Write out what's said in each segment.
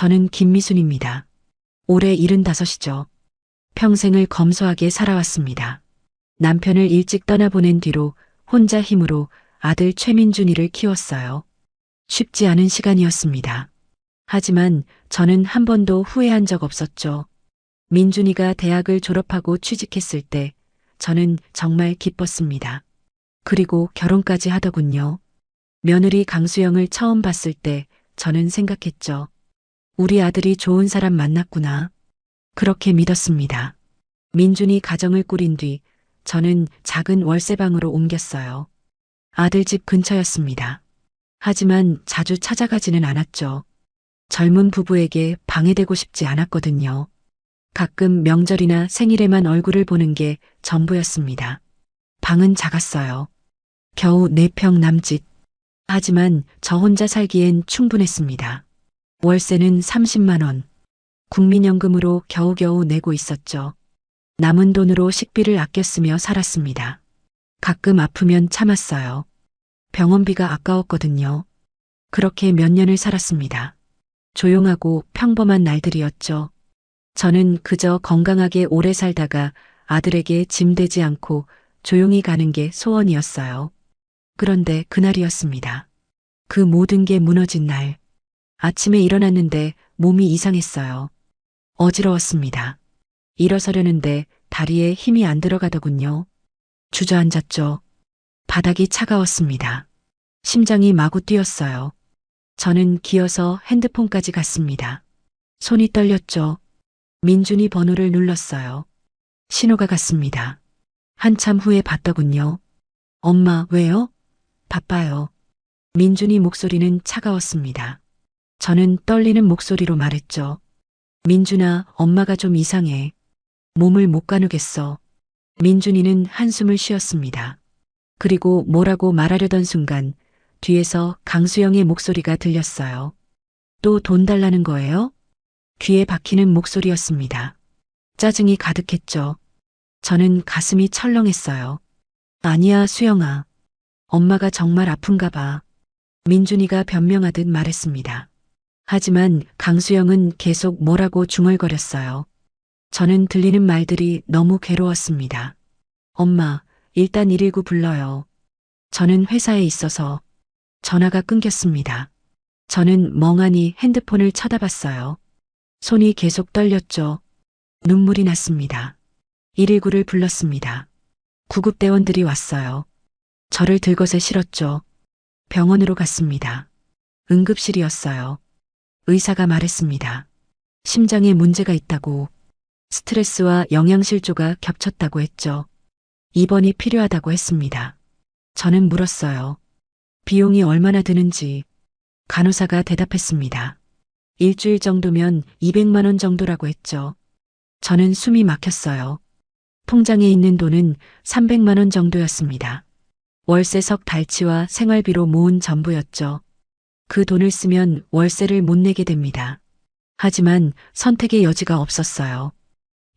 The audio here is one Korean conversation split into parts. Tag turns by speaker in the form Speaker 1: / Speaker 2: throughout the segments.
Speaker 1: 저는 김미순입니다. 올해 75이죠. 평생을 검소하게 살아왔습니다. 남편을 일찍 떠나보낸 뒤로 혼자 힘으로 아들 최민준이를 키웠어요. 쉽지 않은 시간이었습니다. 하지만 저는 한 번도 후회한 적 없었죠. 민준이가 대학을 졸업하고 취직했을 때 저는 정말 기뻤습니다. 그리고 결혼까지 하더군요. 며느리 강수영을 처음 봤을 때 저는 생각했죠. 우리 아들이 좋은 사람 만났구나. 그렇게 믿었습니다. 민준이 가정을 꾸린 뒤 저는 작은 월세방으로 옮겼어요. 아들 집 근처였습니다. 하지만 자주 찾아가지는 않았죠. 젊은 부부에게 방해되고 싶지 않았거든요. 가끔 명절이나 생일에만 얼굴을 보는 게 전부였습니다. 방은 작았어요. 겨우 4평 남짓. 하지만 저 혼자 살기엔 충분했습니다. 월세는 30만 원. 국민연금으로 겨우겨우 내고 있었죠. 남은 돈으로 식비를 아껴 쓰며 살았습니다. 가끔 아프면 참았어요. 병원비가 아까웠거든요. 그렇게 몇 년을 살았습니다. 조용하고 평범한 날들이었죠. 저는 그저 건강하게 오래 살다가 아들에게 짐되지 않고 조용히 가는 게 소원이었어요. 그런데 그날이었습니다. 그 모든 게 무너진 날. 아침에 일어났는데 몸이 이상했어요. 어지러웠습니다. 일어서려는데 다리에 힘이 안 들어가더군요. 주저앉았죠. 바닥이 차가웠습니다. 심장이 마구 뛰었어요. 저는 기어서 핸드폰까지 갔습니다. 손이 떨렸죠. 민준이 번호를 눌렀어요. 신호가 갔습니다. 한참 후에 봤더군요. 엄마, 왜요? 바빠요. 민준이 목소리는 차가웠습니다. 저는 떨리는 목소리로 말했죠. 민준아, 엄마가 좀 이상해. 몸을 못 가누겠어. 민준이는 한숨을 쉬었습니다. 그리고 뭐라고 말하려던 순간 뒤에서 강수영의 목소리가 들렸어요. 또 돈 달라는 거예요? 귀에 박히는 목소리였습니다. 짜증이 가득했죠. 저는 가슴이 철렁했어요. 아니야, 수영아. 엄마가 정말 아픈가 봐. 민준이가 변명하듯 말했습니다. 하지만 강수영은 계속 뭐라고 중얼거렸어요. 저는 들리는 말들이 너무 괴로웠습니다. 엄마, 일단 119 불러요. 저는 회사에 있어서 전화가 끊겼습니다. 저는 멍하니 핸드폰을 쳐다봤어요. 손이 계속 떨렸죠. 눈물이 났습니다. 119를 불렀습니다. 구급대원들이 왔어요. 저를 들것에 실었죠. 병원으로 갔습니다. 응급실이었어요. 의사가 말했습니다. 심장에 문제가 있다고, 스트레스와 영양실조가 겹쳤다고 했죠. 입원이 필요하다고 했습니다. 저는 물었어요. 비용이 얼마나 드는지. 간호사가 대답했습니다. 일주일 정도면 200만 원 정도라고 했죠. 저는 숨이 막혔어요. 통장에 있는 돈은 300만 원 정도였습니다. 월세 석 달치와 생활비로 모은 전부였죠. 그 돈을 쓰면 월세를 못 내게 됩니다. 하지만 선택의 여지가 없었어요.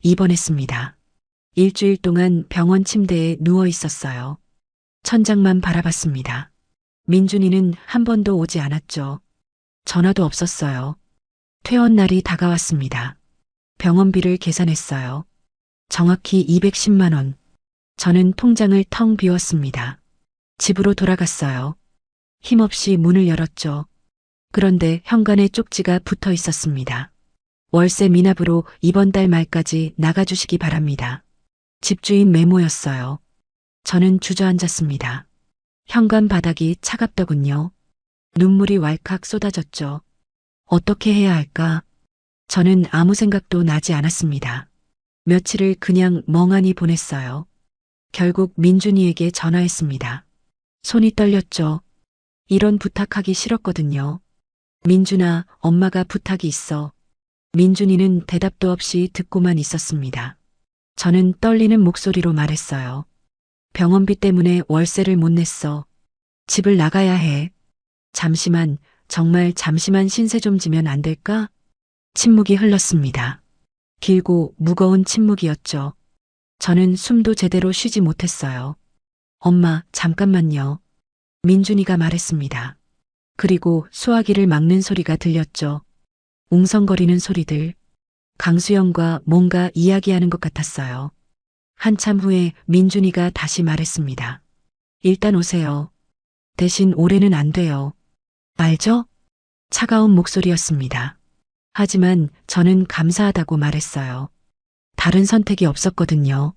Speaker 1: 입원했습니다. 일주일 동안 병원 침대에 누워 있었어요. 천장만 바라봤습니다. 민준이는 한 번도 오지 않았죠. 전화도 없었어요. 퇴원 날이 다가왔습니다. 병원비를 계산했어요. 정확히 210만 원. 저는 통장을 텅 비웠습니다. 집으로 돌아갔어요. 힘없이 문을 열었죠. 그런데 현관에 쪽지가 붙어 있었습니다. 월세 미납으로 이번 달 말까지 나가주시기 바랍니다. 집주인 메모였어요. 저는 주저앉았습니다. 현관 바닥이 차갑더군요. 눈물이 왈칵 쏟아졌죠. 어떻게 해야 할까? 저는 아무 생각도 나지 않았습니다. 며칠을 그냥 멍하니 보냈어요. 결국 민준이에게 전화했습니다. 손이 떨렸죠. 이런 부탁하기 싫었거든요. 민준아, 엄마가 부탁이 있어. 민준이는 대답도 없이 듣고만 있었습니다. 저는 떨리는 목소리로 말했어요. 병원비 때문에 월세를 못 냈어. 집을 나가야 해. 잠시만, 정말 잠시만 신세 좀 지면 안 될까? 침묵이 흘렀습니다. 길고 무거운 침묵이었죠. 저는 숨도 제대로 쉬지 못했어요. 엄마, 잠깐만요. 민준이가 말했습니다. 그리고 수화기를 막는 소리가 들렸죠. 웅성거리는 소리들. 강수영과 뭔가 이야기하는 것 같았어요. 한참 후에 민준이가 다시 말했습니다. 일단 오세요. 대신 올해는 안 돼요. 알죠? 차가운 목소리였습니다. 하지만 저는 감사하다고 말했어요. 다른 선택이 없었거든요.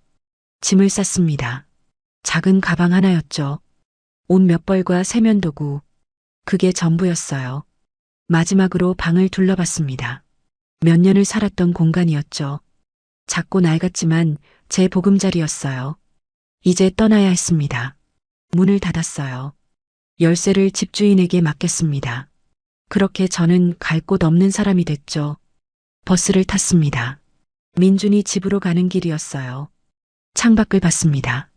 Speaker 1: 짐을 쌌습니다. 작은 가방 하나였죠. 옷 몇 벌과 세면도구. 그게 전부였어요. 마지막으로 방을 둘러봤습니다. 몇 년을 살았던 공간이었죠. 작고 낡았지만 제 보금자리였어요. 이제 떠나야 했습니다. 문을 닫았어요. 열쇠를 집주인에게 맡겼습니다. 그렇게 저는 갈 곳 없는 사람이 됐죠. 버스를 탔습니다. 민준이 집으로 가는 길이었어요. 창밖을 봤습니다.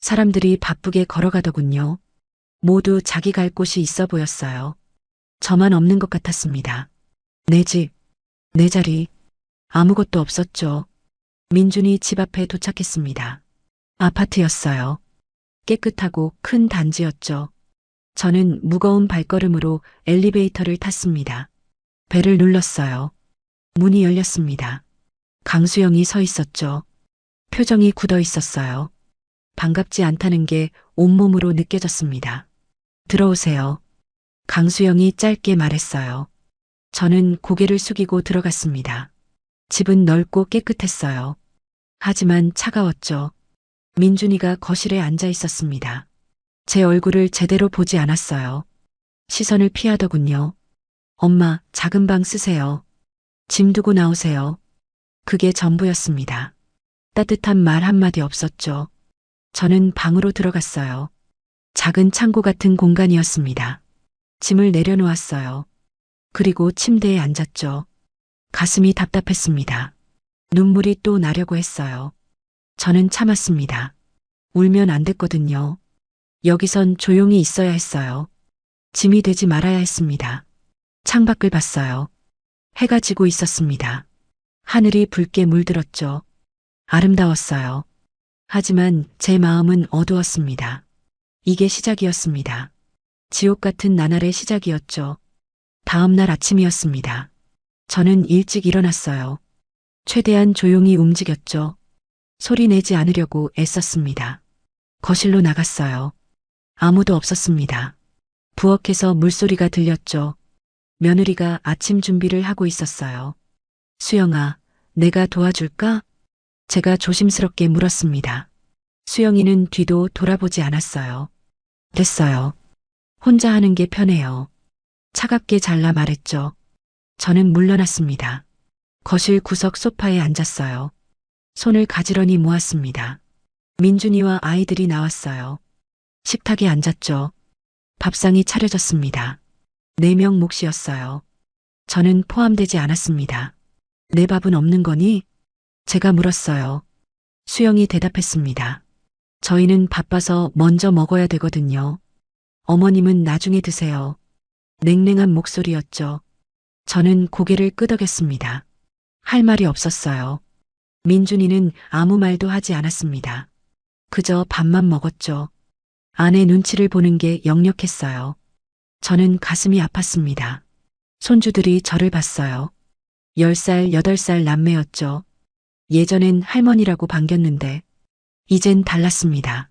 Speaker 1: 사람들이 바쁘게 걸어가더군요. 모두 자기 갈 곳이 있어 보였어요. 저만 없는 것 같았습니다. 내 집, 내 자리, 아무것도 없었죠. 민준이 집 앞에 도착했습니다. 아파트였어요. 깨끗하고 큰 단지였죠. 저는 무거운 발걸음으로 엘리베이터를 탔습니다. 벨을 눌렀어요. 문이 열렸습니다. 강수영이 서 있었죠. 표정이 굳어 있었어요. 반갑지 않다는 게 온몸으로 느껴졌습니다. 들어오세요. 강수영이 짧게 말했어요. 저는 고개를 숙이고 들어갔습니다. 집은 넓고 깨끗했어요. 하지만 차가웠죠. 민준이가 거실에 앉아 있었습니다. 제 얼굴을 제대로 보지 않았어요. 시선을 피하더군요. 엄마, 작은 방 쓰세요. 짐 두고 나오세요. 그게 전부였습니다. 따뜻한 말 한마디 없었죠. 저는 방으로 들어갔어요. 작은 창고 같은 공간이었습니다. 짐을 내려놓았어요. 그리고 침대에 앉았죠. 가슴이 답답했습니다. 눈물이 또 나려고 했어요. 저는 참았습니다. 울면 안 됐거든요. 여기선 조용히 있어야 했어요. 짐이 되지 말아야 했습니다. 창밖을 봤어요. 해가 지고 있었습니다. 하늘이 붉게 물들었죠. 아름다웠어요. 하지만 제 마음은 어두웠습니다. 이게 시작이었습니다. 지옥 같은 나날의 시작이었죠. 다음 날 아침이었습니다. 저는 일찍 일어났어요. 최대한 조용히 움직였죠. 소리 내지 않으려고 애썼습니다. 거실로 나갔어요. 아무도 없었습니다. 부엌에서 물소리가 들렸죠. 며느리가 아침 준비를 하고 있었어요. 수영아, 내가 도와줄까? 제가 조심스럽게 물었습니다. 수영이는 뒤도 돌아보지 않았어요. 됐어요. 혼자 하는 게 편해요. 차갑게 잘라 말했죠. 저는 물러났습니다. 거실 구석 소파에 앉았어요. 손을 가지런히 모았습니다. 민준이와 아이들이 나왔어요. 식탁에 앉았죠. 밥상이 차려졌습니다. 4명 몫이었어요. 저는 포함되지 않았습니다. 내 밥은 없는 거니? 제가 물었어요. 수영이 대답했습니다. 저희는 바빠서 먼저 먹어야 되거든요. 어머님은 나중에 드세요. 냉랭한 목소리였죠. 저는 고개를 끄덕였습니다. 할 말이 없었어요. 민준이는 아무 말도 하지 않았습니다. 그저 밥만 먹었죠. 아내 눈치를 보는 게 역력했어요. 저는 가슴이 아팠습니다. 손주들이 저를 봤어요. 10살, 8살 남매였죠. 예전엔 할머니라고 반겼는데 이젠 달랐습니다.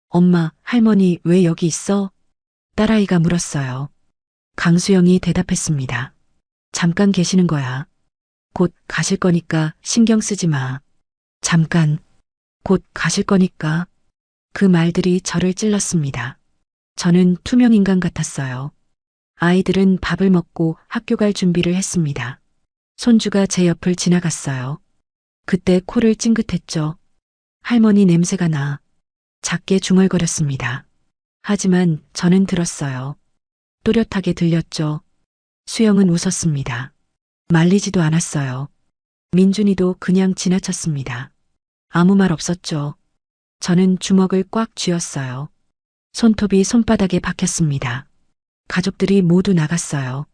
Speaker 1: 엄마, 할머니 왜 여기 있어? 딸아이가 물었어요. 강수영이 대답했습니다. 잠깐 계시는 거야. 곧 가실 거니까 신경 쓰지 마. 잠깐. 곧 가실 거니까. 그 말들이 저를 찔렀습니다. 저는 투명인간 같았어요. 아이들은 밥을 먹고 학교 갈 준비를 했습니다. 손주가 제 옆을 지나갔어요. 그때 코를 찡긋했죠. 할머니 냄새가 나. 작게 중얼거렸습니다. 하지만 저는 들었어요. 또렷하게 들렸죠. 수영은 웃었습니다. 말리지도 않았어요. 민준이도 그냥 지나쳤습니다. 아무 말 없었죠. 저는 주먹을 꽉 쥐었어요. 손톱이 손바닥에 박혔습니다. 가족들이 모두 나갔어요.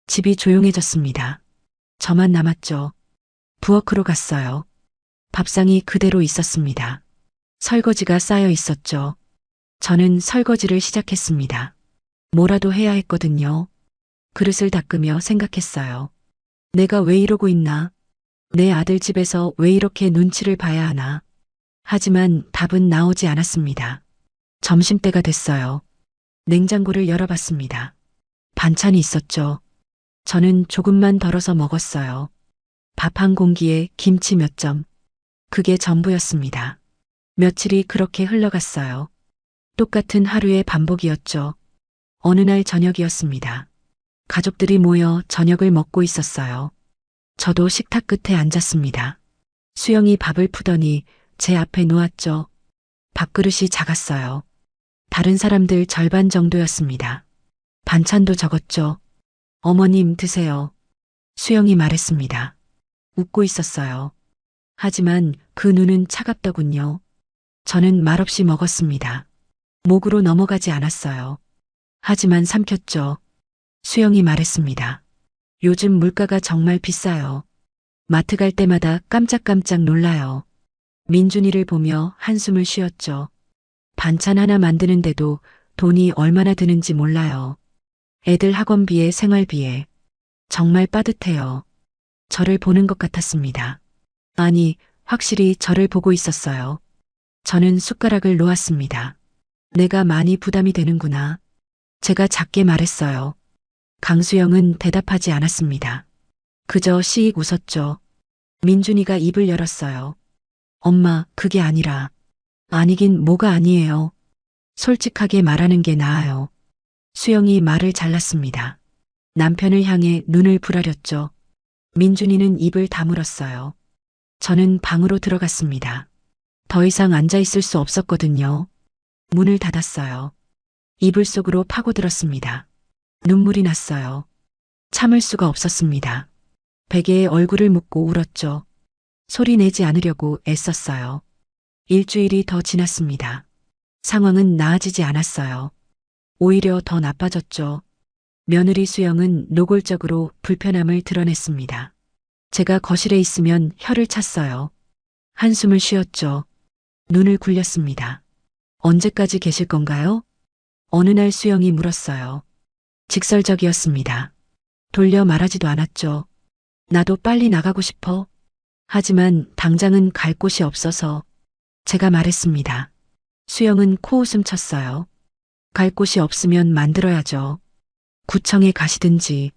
Speaker 1: 집이 조용해졌습니다. 저만 남았죠. 부엌으로 갔어요. 밥상이 그대로 있었습니다. 설거지가 쌓여 있었죠. 저는 설거지를 시작했습니다. 뭐라도 해야 했거든요. 그릇을 닦으며 생각했어요. 내가 왜 이러고 있나? 내 아들 집에서 왜 이렇게 눈치를 봐야 하나? 하지만 답은 나오지 않았습니다. 점심때가 됐어요. 냉장고를 열어봤습니다. 반찬이 있었죠. 저는 조금만 덜어서 먹었어요. 밥 한 공기에 김치 몇 점. 그게 전부였습니다. 며칠이 그렇게 흘러갔어요. 똑같은 하루의 반복이었죠. 어느 날 저녁이었습니다. 가족들이 모여 저녁을 먹고 있었어요. 저도 식탁 끝에 앉았습니다. 수영이 밥을 푸더니 제 앞에 놓았죠. 밥그릇이 작았어요. 다른 사람들 절반 정도였습니다. 반찬도 적었죠. 어머님 드세요. 수영이 말했습니다. 웃고 있었어요. 하지만 그 눈은 차갑더군요. 저는 말없이 먹었습니다. 목으로 넘어가지 않았어요. 하지만 삼켰죠. 수영이 말했습니다. 요즘 물가가 정말 비싸요. 마트 갈 때마다 깜짝깜짝 놀라요. 민준이를 보며 한숨을 쉬었죠. 반찬 하나 만드는데도 돈이 얼마나 드는지 몰라요. 애들 학원비에 생활비에. 정말 빠듯해요. 저를 보는 것 같았습니다. 아니, 확실히 저를 보고 있었어요. 저는 숟가락을 놓았습니다. 내가 많이 부담이 되는구나. 제가 작게 말했어요. 강수영은 대답하지 않았습니다. 그저 시익 웃었죠. 민준이가 입을 열었어요. 엄마, 그게 아니라. 아니긴 뭐가 아니에요. 솔직하게 말하는 게 나아요. 수영이 말을 잘랐습니다. 남편을 향해 눈을 부라렸죠. 민준이는 입을 다물었어요. 저는 방으로 들어갔습니다. 더 이상 앉아 있을 수 없었거든요. 문을 닫았어요. 이불 속으로 파고들었습니다. 눈물이 났어요. 참을 수가 없었습니다. 베개에 얼굴을 묻고 울었죠. 소리 내지 않으려고 애썼어요. 일주일이 더 지났습니다. 상황은 나아지지 않았어요. 오히려 더 나빠졌죠. 며느리 수영은 노골적으로 불편함을 드러냈습니다. 제가 거실에 있으면 혀를 찼어요. 한숨을 쉬었죠. 눈을 굴렸습니다. 언제까지 계실 건가요? 어느 날 수영이 물었어요. 직설적이었습니다. 돌려 말하지도 않았죠. 나도 빨리 나가고 싶어. 하지만 당장은 갈 곳이 없어서 제가 말했습니다. 수영은 코웃음 쳤어요. 갈 곳이 없으면 만들어야죠. 구청에 가시든지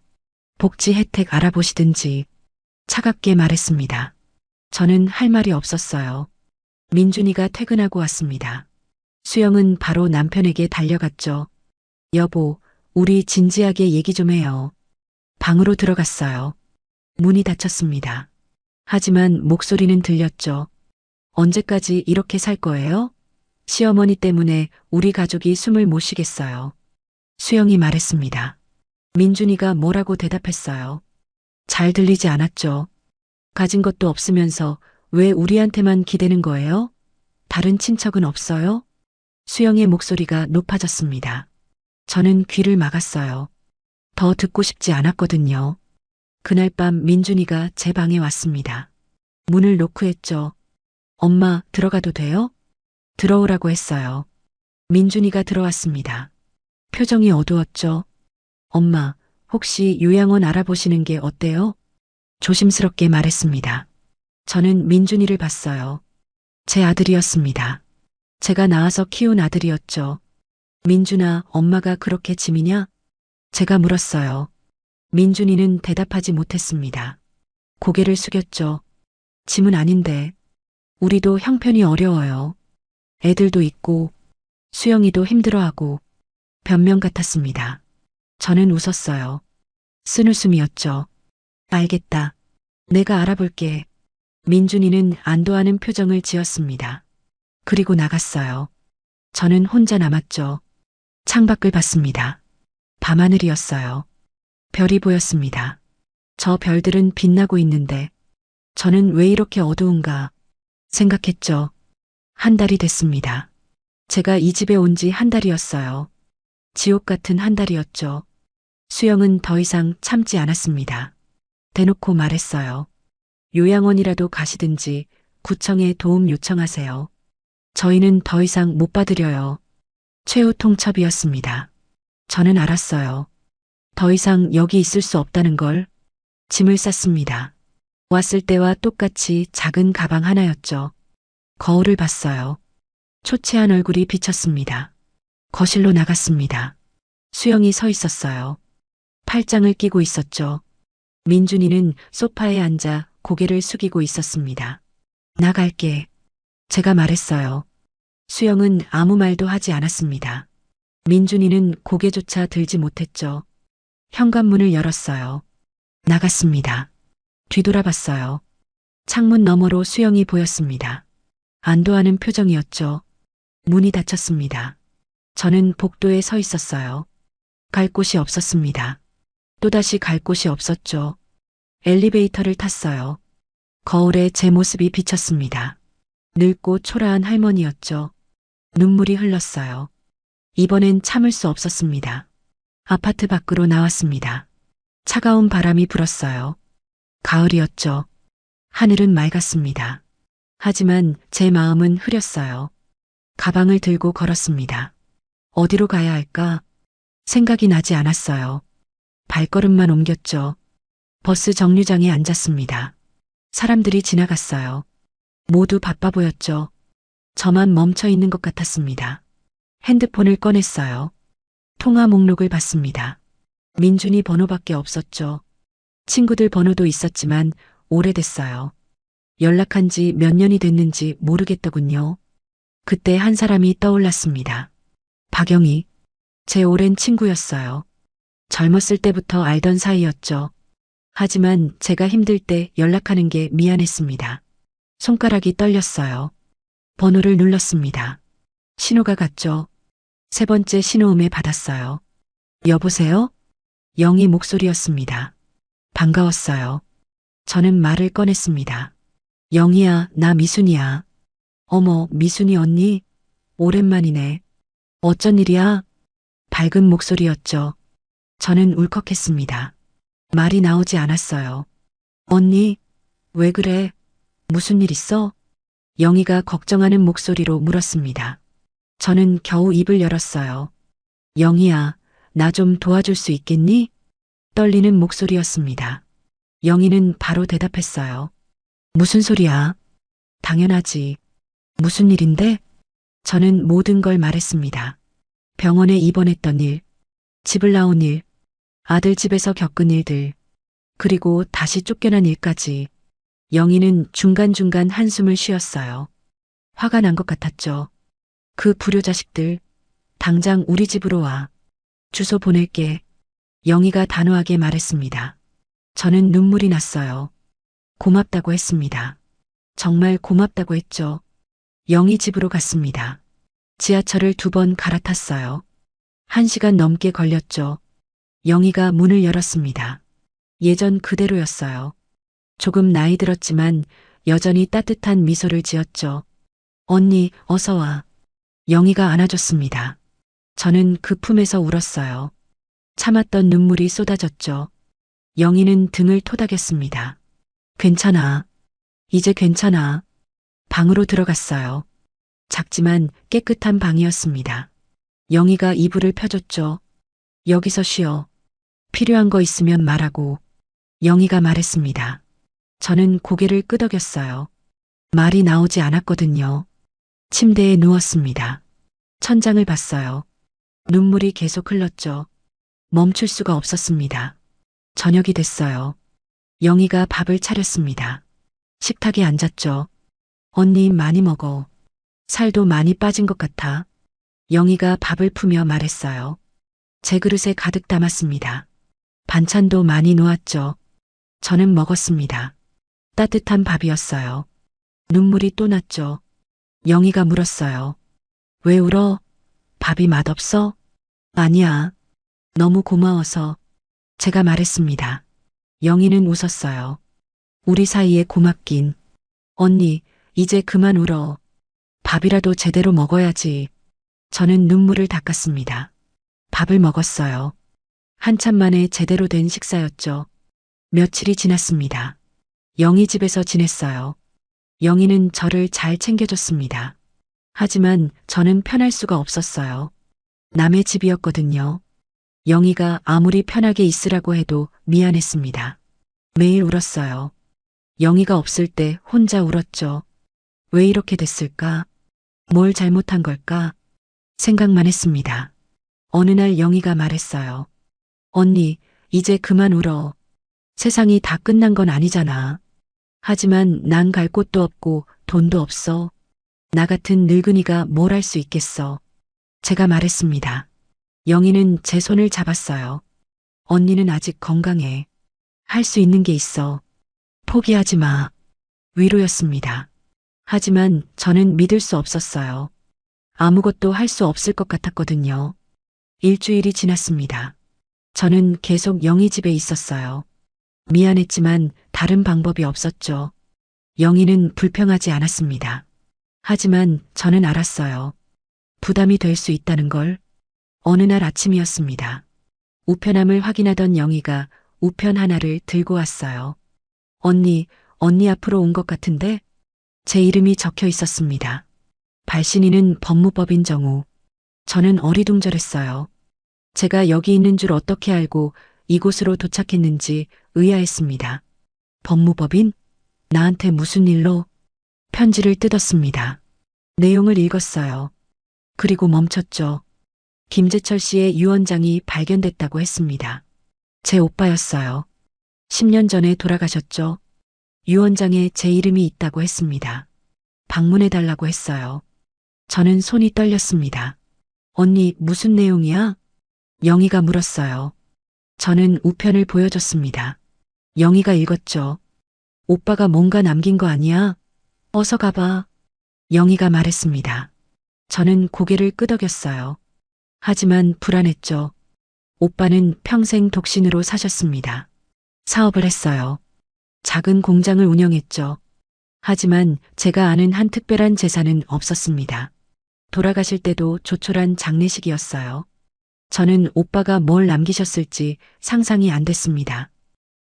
Speaker 1: 복지 혜택 알아보시든지 차갑게 말했습니다. 저는 할 말이 없었어요. 민준이가 퇴근하고 왔습니다. 수영은 바로 남편에게 달려갔죠. 여보, 우리 진지하게 얘기 좀 해요. 방으로 들어갔어요. 문이 닫혔습니다. 하지만 목소리는 들렸죠. 언제까지 이렇게 살 거예요? 시어머니 때문에 우리 가족이 숨을 못 쉬겠어요. 수영이 말했습니다. 민준이가 뭐라고 대답했어요. 잘 들리지 않았죠. 가진 것도 없으면서 왜 우리한테만 기대는 거예요? 다른 친척은 없어요? 수영의 목소리가 높아졌습니다. 저는 귀를 막았어요. 더 듣고 싶지 않았거든요. 그날 밤 민준이가 제 방에 왔습니다. 문을 노크했죠. 엄마, 들어가도 돼요? 들어오라고 했어요. 민준이가 들어왔습니다. 표정이 어두웠죠. 엄마, 혹시 요양원 알아보시는 게 어때요? 조심스럽게 말했습니다. 저는 민준이를 봤어요. 제 아들이었습니다. 제가 낳아서 키운 아들이었죠. 민준아, 엄마가 그렇게 짐이냐? 제가 물었어요. 민준이는 대답하지 못했습니다. 고개를 숙였죠. 짐은 아닌데. 우리도 형편이 어려워요. 애들도 있고, 수영이도 힘들어하고, 변명 같았습니다. 저는 웃었어요. 쓴웃음이었죠. 알겠다. 내가 알아볼게. 민준이는 안도하는 표정을 지었습니다. 그리고 나갔어요. 저는 혼자 남았죠. 창밖을 봤습니다. 밤하늘이었어요. 별이 보였습니다. 저 별들은 빛나고 있는데 저는 왜 이렇게 어두운가 생각했죠. 한 달이 됐습니다. 제가 이 집에 온 지 한 달이었어요. 지옥 같은 한 달이었죠. 수영은 더 이상 참지 않았습니다. 대놓고 말했어요. 요양원이라도 가시든지 구청에 도움 요청하세요. 저희는 더 이상 못 받으려요. 최후 통첩이었습니다. 저는 알았어요. 더 이상 여기 있을 수 없다는 걸. 짐을 쌌습니다. 왔을 때와 똑같이 작은 가방 하나였죠. 거울을 봤어요. 초췌한 얼굴이 비쳤습니다. 거실로 나갔습니다. 수영이 서 있었어요. 팔짱을 끼고 있었죠. 민준이는 소파에 앉아 고개를 숙이고 있었습니다. 나갈게. 제가 말했어요. 수영은 아무 말도 하지 않았습니다. 민준이는 고개조차 들지 못했죠. 현관문을 열었어요. 나갔습니다. 뒤돌아봤어요. 창문 너머로 수영이 보였습니다. 안도하는 표정이었죠. 문이 닫혔습니다. 저는 복도에 서 있었어요. 갈 곳이 없었습니다. 또다시 갈 곳이 없었죠. 엘리베이터를 탔어요. 거울에 제 모습이 비쳤습니다. 늙고 초라한 할머니였죠. 눈물이 흘렀어요. 이번엔 참을 수 없었습니다. 아파트 밖으로 나왔습니다. 차가운 바람이 불었어요. 가을이었죠. 하늘은 맑았습니다. 하지만 제 마음은 흐렸어요. 가방을 들고 걸었습니다. 어디로 가야 할까? 생각이 나지 않았어요. 발걸음만 옮겼죠. 버스 정류장에 앉았습니다. 사람들이 지나갔어요. 모두 바빠 보였죠. 저만 멈춰 있는 것 같았습니다. 핸드폰을 꺼냈어요. 통화 목록을 봤습니다. 민준이 번호밖에 없었죠. 친구들 번호도 있었지만 오래됐어요. 연락한 지 몇 년이 됐는지 모르겠더군요. 그때 한 사람이 떠올랐습니다. 박영희, 제 오랜 친구였어요. 젊었을 때부터 알던 사이였죠. 하지만 제가 힘들 때 연락하는 게 미안했습니다. 손가락이 떨렸어요. 번호를 눌렀습니다. 신호가 갔죠. 세 번째 신호음에 받았어요. 여보세요? 영희 목소리였습니다. 반가웠어요. 저는 말을 꺼냈습니다. 영희야, 나 미순이야. 어머, 미순이 언니? 오랜만이네. 어쩐 일이야? 밝은 목소리였죠. 저는 울컥했습니다. 말이 나오지 않았어요. 언니, 왜 그래? 무슨 일 있어? 영희가 걱정하는 목소리로 물었습니다. 저는 겨우 입을 열었어요. 영희야, 나 좀 도와줄 수 있겠니? 떨리는 목소리였습니다. 영희는 바로 대답했어요. 무슨 소리야? 당연하지. 무슨 일인데? 저는 모든 걸 말했습니다. 병원에 입원했던 일, 집을 나온 일, 아들 집에서 겪은 일들, 그리고 다시 쫓겨난 일까지. 영희는 중간중간 한숨을 쉬었어요. 화가 난 것 같았죠. 그 불효자식들, 당장 우리 집으로 와. 주소 보낼게. 영희가 단호하게 말했습니다. 저는 눈물이 났어요. 고맙다고 했습니다. 정말 고맙다고 했죠. 영희 집으로 갔습니다. 지하철을 2번 갈아탔어요. 1시간 넘게 걸렸죠. 영희가 문을 열었습니다. 예전 그대로였어요. 조금 나이 들었지만 여전히 따뜻한 미소를 지었죠. 언니, 어서 와. 영희가 안아줬습니다. 저는 그 품에서 울었어요. 참았던 눈물이 쏟아졌죠. 영희는 등을 토닥였습니다. 괜찮아. 이제 괜찮아. 방으로 들어갔어요. 작지만 깨끗한 방이었습니다. 영희가 이불을 펴줬죠. 여기서 쉬어. 필요한 거 있으면 말하고. 영희가 말했습니다. 저는 고개를 끄덕였어요. 말이 나오지 않았거든요. 침대에 누웠습니다. 천장을 봤어요. 눈물이 계속 흘렀죠. 멈출 수가 없었습니다. 저녁이 됐어요. 영희가 밥을 차렸습니다. 식탁에 앉았죠. 언니 많이 먹어. 살도 많이 빠진 것 같아. 영희가 밥을 푸며 말했어요. 제 그릇에 가득 담았습니다. 반찬도 많이 놓았죠. 저는 먹었습니다. 따뜻한 밥이었어요. 눈물이 또 났죠. 영희가 물었어요. 왜 울어? 밥이 맛없어? 아니야. 너무 고마워서. 제가 말했습니다. 영희는 웃었어요. 우리 사이에 고맙긴. 언니, 이제 그만 울어. 밥이라도 제대로 먹어야지. 저는 눈물을 닦았습니다. 밥을 먹었어요. 한참 만에 제대로 된 식사였죠. 며칠이 지났습니다. 영희 집에서 지냈어요. 영희는 저를 잘 챙겨줬습니다. 하지만 저는 편할 수가 없었어요. 남의 집이었거든요. 영희가 아무리 편하게 있으라고 해도 미안했습니다. 매일 울었어요. 영희가 없을 때 혼자 울었죠. 왜 이렇게 됐을까? 뭘 잘못한 걸까? 생각만 했습니다. 어느 날 영희가 말했어요. 언니, 이제 그만 울어. 세상이 다 끝난 건 아니잖아. 하지만 난 갈 곳도 없고 돈도 없어. 나 같은 늙은이가 뭘 할 수 있겠어. 제가 말했습니다. 영희는 제 손을 잡았어요. 언니는 아직 건강해. 할 수 있는 게 있어. 포기하지 마. 위로였습니다. 하지만 저는 믿을 수 없었어요. 아무것도 할 수 없을 것 같았거든요. 일주일이 지났습니다. 저는 계속 영희 집에 있었어요. 미안했지만 다른 방법이 없었죠. 영희는 불평하지 않았습니다. 하지만 저는 알았어요. 부담이 될 수 있다는 걸. 어느 날 아침이었습니다. 우편함을 확인하던 영희가 우편 하나를 들고 왔어요. 언니 앞으로 온 것 같은데? 제 이름이 적혀 있었습니다. 발신인은 법무법인 정우. 저는 어리둥절했어요. 제가 여기 있는 줄 어떻게 알고 이곳으로 도착했는지 의아했습니다. 법무법인? 나한테 무슨 일로? 편지를 뜯었습니다. 내용을 읽었어요. 그리고 멈췄죠. 김재철 씨의 유언장이 발견됐다고 했습니다. 제 오빠였어요. 10년 전에 돌아가셨죠. 유언장에 제 이름이 있다고 했습니다. 방문해달라고 했어요. 저는 손이 떨렸습니다. 언니, 무슨 내용이야? 영희가 물었어요. 저는 우편을 보여줬습니다. 영희가 읽었죠. 오빠가 뭔가 남긴 거 아니야? 어서 가봐. 영희가 말했습니다. 저는 고개를 끄덕였어요. 하지만 불안했죠. 오빠는 평생 독신으로 사셨습니다. 사업을 했어요. 작은 공장을 운영했죠. 하지만 제가 아는 한 특별한 재산은 없었습니다. 돌아가실 때도 조촐한 장례식이었어요. 저는 오빠가 뭘 남기셨을지 상상이 안 됐습니다.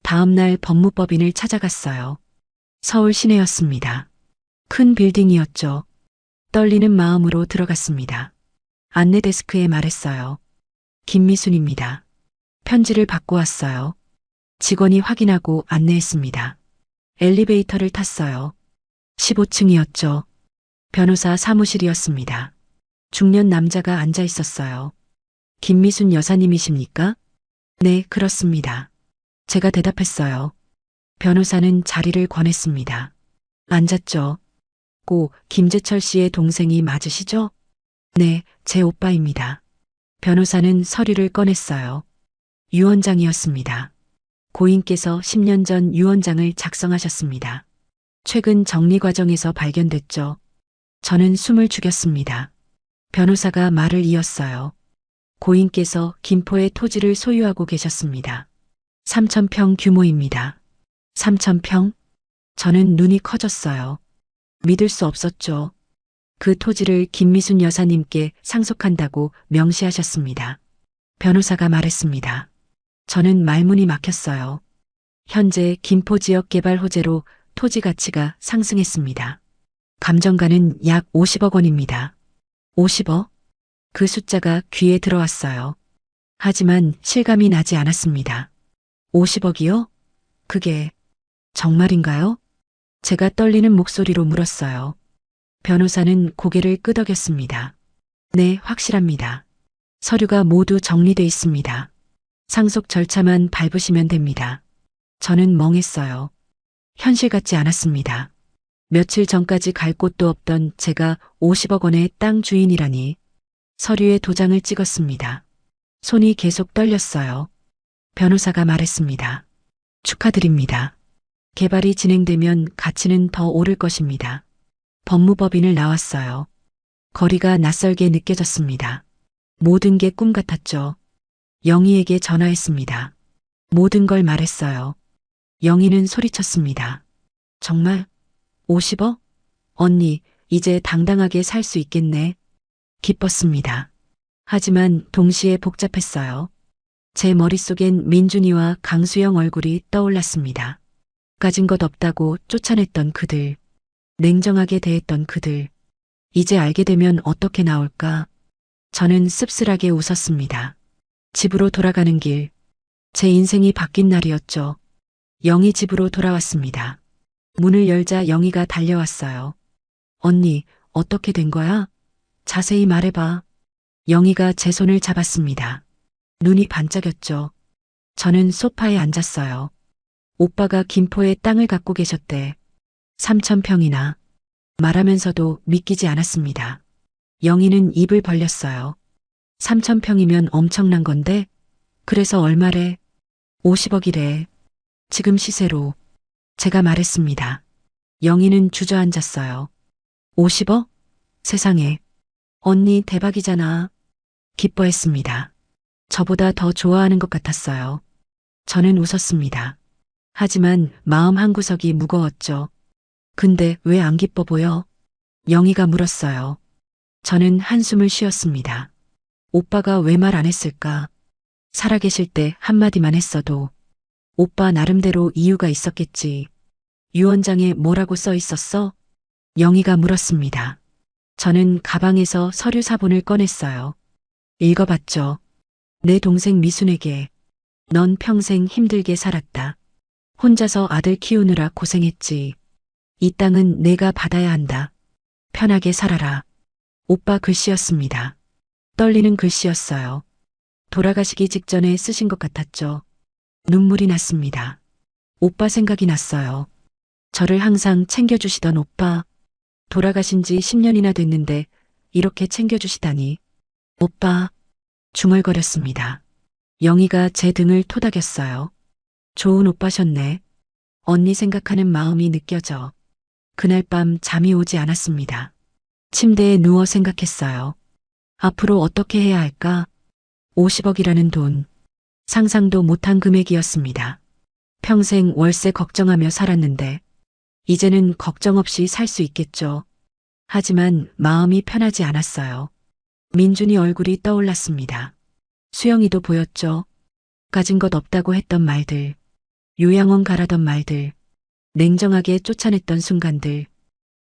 Speaker 1: 다음 날 법무법인을 찾아갔어요. 서울 시내였습니다. 큰 빌딩이었죠. 떨리는 마음으로 들어갔습니다. 안내 데스크에 말했어요. 김미순입니다. 편지를 받고 왔어요. 직원이 확인하고 안내했습니다. 엘리베이터를 탔어요. 15층이었죠. 변호사 사무실이었습니다. 중년 남자가 앉아 있었어요. 김미순 여사님이십니까? 네, 그렇습니다. 제가 대답했어요. 변호사는 자리를 권했습니다. 앉았죠. 고 김재철 씨의 동생이 맞으시죠? 네, 제 오빠입니다. 변호사는 서류를 꺼냈어요. 유언장이었습니다. 고인께서 10년 전 유언장을 작성하셨습니다. 최근 정리 과정에서 발견됐죠. 저는 숨을 죽였습니다. 변호사가 말을 이었어요. 고인께서 김포의 토지를 소유하고 계셨습니다. 3,000평 규모입니다. 3,000평? 저는 눈이 커졌어요. 믿을 수 없었죠. 그 토지를 김미순 여사님께 상속한다고 명시하셨습니다. 변호사가 말했습니다. 저는 말문이 막혔어요. 현재 김포 지역 개발 호재로 토지 가치가 상승했습니다. 감정가는 약 50억 원입니다. 50억? 그 숫자가 귀에 들어왔어요. 하지만 실감이 나지 않았습니다. 50억이요? 그게 정말인가요? 제가 떨리는 목소리로 물었어요. 변호사는 고개를 끄덕였습니다. 네, 확실합니다. 서류가 모두 정리돼 있습니다. 상속 절차만 밟으시면 됩니다. 저는 멍했어요. 현실 같지 않았습니다. 며칠 전까지 갈 곳도 없던 제가 50억 원의 땅 주인이라니. 서류에 도장을 찍었습니다. 손이 계속 떨렸어요. 변호사가 말했습니다. 축하드립니다. 개발이 진행되면 가치는 더 오를 것입니다. 법무법인을 나왔어요. 거리가 낯설게 느껴졌습니다. 모든 게 꿈 같았죠. 영희에게 전화했습니다. 모든 걸 말했어요. 영희는 소리쳤습니다. 정말? 50억? 언니, 이제 당당하게 살 수 있겠네. 기뻤습니다. 하지만 동시에 복잡했어요. 제 머릿속엔 민준이와 강수영 얼굴이 떠올랐습니다. 가진 것 없다고 쫓아냈던 그들. 냉정하게 대했던 그들. 이제 알게 되면 어떻게 나올까? 저는 씁쓸하게 웃었습니다. 집으로 돌아가는 길. 제 인생이 바뀐 날이었죠. 영희 집으로 돌아왔습니다. 문을 열자 영희가 달려왔어요. 언니, 어떻게 된 거야? 자세히 말해봐. 영희가 제 손을 잡았습니다. 눈이 반짝였죠. 저는 소파에 앉았어요. 오빠가 김포에 땅을 갖고 계셨대. 3,000평이나. 말하면서도 믿기지 않았습니다. 영희는 입을 벌렸어요. 3,000평이면 엄청난 건데? 그래서 얼마래? 50억이래. 지금 시세로. 제가 말했습니다. 영희는 주저앉았어요. 50억? 세상에. 언니 대박이잖아. 기뻐했습니다. 저보다 더 좋아하는 것 같았어요. 저는 웃었습니다. 하지만 마음 한구석이 무거웠죠. 근데 왜 안 기뻐 보여? 영희가 물었어요. 저는 한숨을 쉬었습니다. 오빠가 왜 말 안 했을까? 살아계실 때 한마디만 했어도 오빠 나름대로 이유가 있었겠지. 유언장에 뭐라고 써 있었어? 영희가 물었습니다. 저는 가방에서 서류 사본을 꺼냈어요. 읽어봤죠. 내 동생 미순에게 넌 평생 힘들게 살았다. 혼자서 아들 키우느라 고생했지. 이 땅은 내가 받아야 한다. 편하게 살아라. 오빠 글씨였습니다. 떨리는 글씨였어요. 돌아가시기 직전에 쓰신 것 같았죠. 눈물이 났습니다. 오빠 생각이 났어요. 저를 항상 챙겨주시던 오빠. 돌아가신 지 10년이나 됐는데 이렇게 챙겨주시다니. 오빠. 중얼거렸습니다. 영희가 제 등을 토닥였어요. 좋은 오빠셨네. 언니 생각하는 마음이 느껴져. 그날 밤 잠이 오지 않았습니다. 침대에 누워 생각했어요. 앞으로 어떻게 해야 할까? 50억이라는 돈. 상상도 못한 금액이었습니다. 평생 월세 걱정하며 살았는데 이제는 걱정 없이 살 수 있겠죠. 하지만 마음이 편하지 않았어요. 민준이 얼굴이 떠올랐습니다. 수영이도 보였죠. 가진 것 없다고 했던 말들. 요양원 가라던 말들. 냉정하게 쫓아냈던 순간들.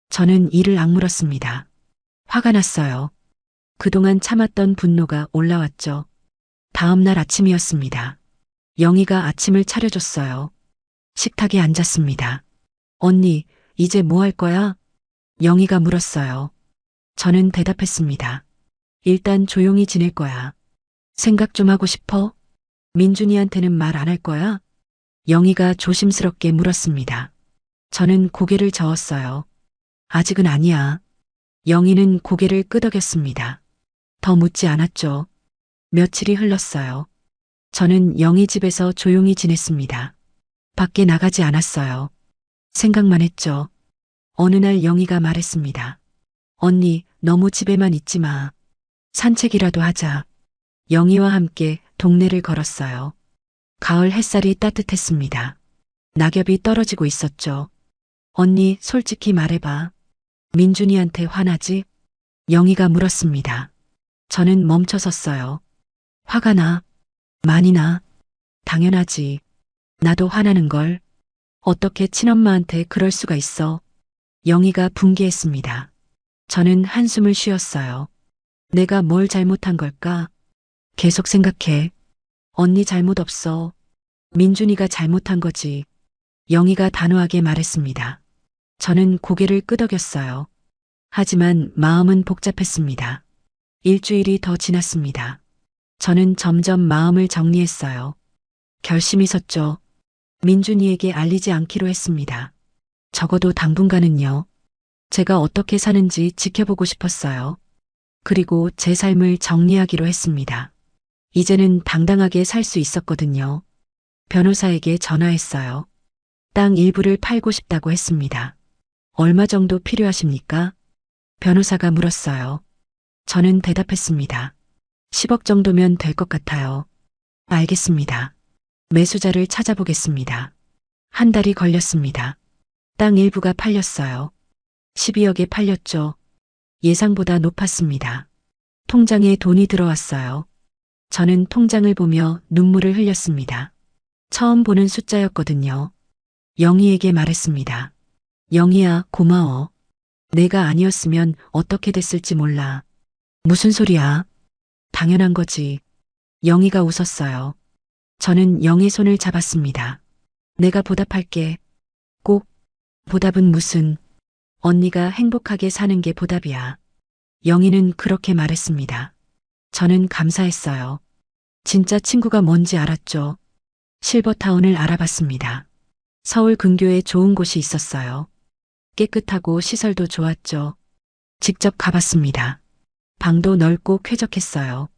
Speaker 1: 저는 이를 악물었습니다. 화가 났어요. 그동안 참았던 분노가 올라왔죠. 다음 날 아침이었습니다. 영희가 아침을 차려줬어요. 식탁에 앉았습니다. 언니, 이제 뭐 할 거야? 영희가 물었어요. 저는 대답했습니다. 일단 조용히 지낼 거야. 생각 좀 하고 싶어? 민준이한테는 말 안 할 거야? 영희가 조심스럽게 물었습니다. 저는 고개를 저었어요. 아직은 아니야. 영희는 고개를 끄덕였습니다. 더 묻지 않았죠. 며칠이 흘렀어요. 저는 영희 집에서 조용히 지냈습니다. 밖에 나가지 않았어요. 생각만 했죠. 어느 날 영희가 말했습니다. 언니, 너무 집에만 있지 마. 산책이라도 하자. 영희와 함께 동네를 걸었어요. 가을 햇살이 따뜻했습니다. 낙엽이 떨어지고 있었죠. 언니, 솔직히 말해봐. 민준이한테 화나지? 영희가 물었습니다. 저는 멈춰섰어요. 화가 나. 많이 나. 당연하지. 나도 화나는걸. 어떻게 친엄마한테 그럴 수가 있어. 영희가 분개했습니다. 저는 한숨을 쉬었어요. 내가 뭘 잘못한 걸까? 계속 생각해. 언니 잘못 없어. 민준이가 잘못한 거지. 영희가 단호하게 말했습니다. 저는 고개를 끄덕였어요. 하지만 마음은 복잡했습니다. 일주일이 더 지났습니다. 저는 점점 마음을 정리했어요. 결심이 섰죠. 민준이에게 알리지 않기로 했습니다. 적어도 당분간은요. 제가 어떻게 사는지 지켜보고 싶었어요. 그리고 제 삶을 정리하기로 했습니다. 이제는 당당하게 살 수 있었거든요. 변호사에게 전화했어요. 땅 일부를 팔고 싶다고 했습니다. 얼마 정도 필요하십니까? 변호사가 물었어요. 저는 대답했습니다. 10억 정도면 될 것 같아요. 알겠습니다. 매수자를 찾아보겠습니다. 한 달이 걸렸습니다. 땅 일부가 팔렸어요. 12억에 팔렸죠. 예상보다 높았습니다. 통장에 돈이 들어왔어요. 저는 통장을 보며 눈물을 흘렸습니다. 처음 보는 숫자였거든요. 영희에게 말했습니다. 영희야, 고마워. 내가 아니었으면 어떻게 됐을지 몰라. 무슨 소리야? 당연한 거지. 영희가 웃었어요. 저는 영희 손을 잡았습니다. 내가 보답할게. 꼭. 보답은 무슨. 언니가 행복하게 사는 게 보답이야. 영희는 그렇게 말했습니다. 저는 감사했어요. 진짜 친구가 뭔지 알았죠. 실버타운을 알아봤습니다. 서울 근교에 좋은 곳이 있었어요. 깨끗하고 시설도 좋았죠. 직접 가봤습니다. 방도 넓고 쾌적했어요.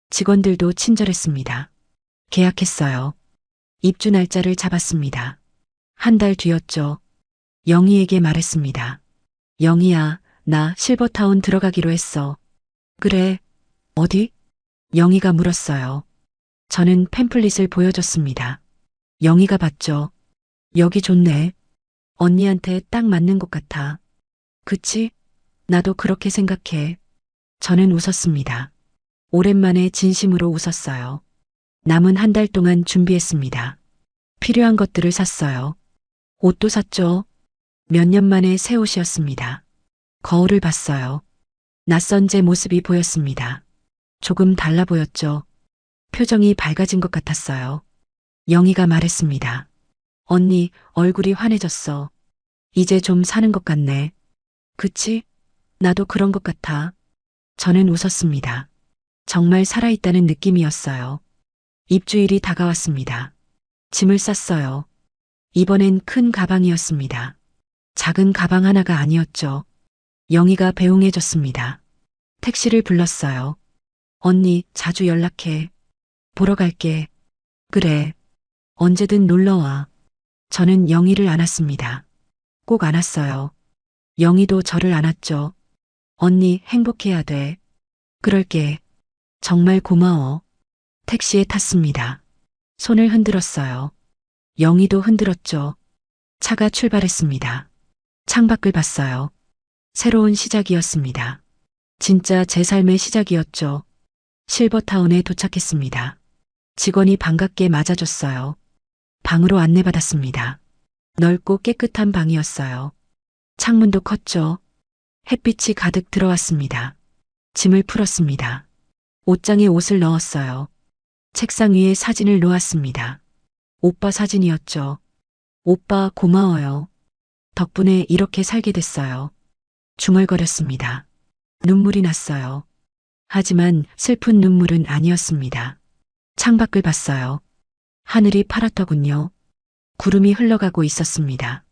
Speaker 1: 직원들도 친절했습니다. 계약했어요. 입주 날짜를 잡았습니다. 한 달 뒤였죠. 영희에게 말했습니다. 영희야, 나 실버타운 들어가기로 했어. 그래, 어디? 영희가 물었어요. 저는 팸플릿을 보여줬습니다. 영희가 봤죠. 여기 좋네. 언니한테 딱 맞는 곳 같아. 그치? 나도 그렇게 생각해. 저는 웃었습니다. 오랜만에 진심으로 웃었어요. 남은 한 달 동안 준비했습니다. 필요한 것들을 샀어요. 옷도 샀죠. 몇 년 만에 새 옷이었습니다. 거울을 봤어요. 낯선 제 모습이 보였습니다. 조금 달라 보였죠. 표정이 밝아진 것 같았어요. 영희가 말했습니다. 언니, 얼굴이 환해졌어. 이제 좀 사는 것 같네. 그치? 나도 그런 것 같아. 저는 웃었습니다. 정말 살아있다는 느낌이었어요. 입주일이 다가왔습니다. 짐을 쌌어요. 이번엔 큰 가방이었습니다. 작은 가방 하나가 아니었죠. 영희가 배웅해줬습니다. 택시를 불렀어요. 언니, 자주 연락해. 보러 갈게. 그래. 언제든 놀러와. 저는 영희를 안았습니다. 꼭 안았어요. 영희도 저를 안았죠. 언니, 행복해야 돼. 그럴게. 정말 고마워. 택시에 탔습니다. 손을 흔들었어요. 영희도 흔들었죠. 차가 출발했습니다. 창밖을 봤어요. 새로운 시작이었습니다. 진짜 제 삶의 시작이었죠. 실버타운에 도착했습니다. 직원이 반갑게 맞아줬어요. 방으로 안내받았습니다. 넓고 깨끗한 방이었어요. 창문도 컸죠. 햇빛이 가득 들어왔습니다. 짐을 풀었습니다. 옷장에 옷을 넣었어요. 책상 위에 사진을 놓았습니다. 오빠 사진이었죠. 오빠 고마워요. 덕분에 이렇게 살게 됐어요. 중얼거렸습니다. 눈물이 났어요. 하지만 슬픈 눈물은 아니었습니다. 창밖을 봤어요. 하늘이 파랗더군요. 구름이 흘러가고 있었습니다.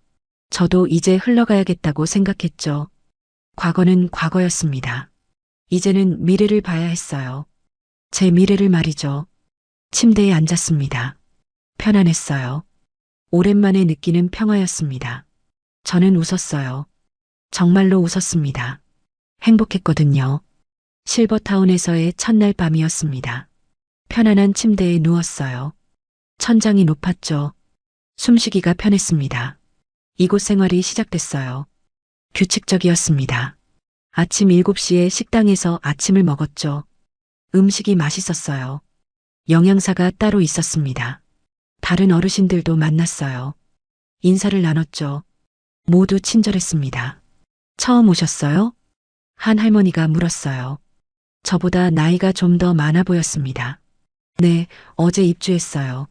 Speaker 1: 저도 이제 흘러가야겠다고 생각했죠. 과거는 과거였습니다. 이제는 미래를 봐야 했어요. 제 미래를 말이죠. 침대에 앉았습니다. 편안했어요. 오랜만에 느끼는 평화였습니다. 저는 웃었어요. 정말로 웃었습니다. 행복했거든요. 실버타운에서의 첫날 밤이었습니다. 편안한 침대에 누웠어요. 천장이 높았죠. 숨쉬기가 편했습니다. 이곳 생활이 시작됐어요. 규칙적이었습니다. 아침 7시에 식당에서 아침을 먹었죠. 음식이 맛있었어요. 영양사가 따로 있었습니다. 다른 어르신들도 만났어요. 인사를 나눴죠. 모두 친절했습니다. 처음 오셨어요? 한 할머니가 물었어요. 저보다 나이가 좀 더 많아 보였습니다. 네, 어제 입주했어요.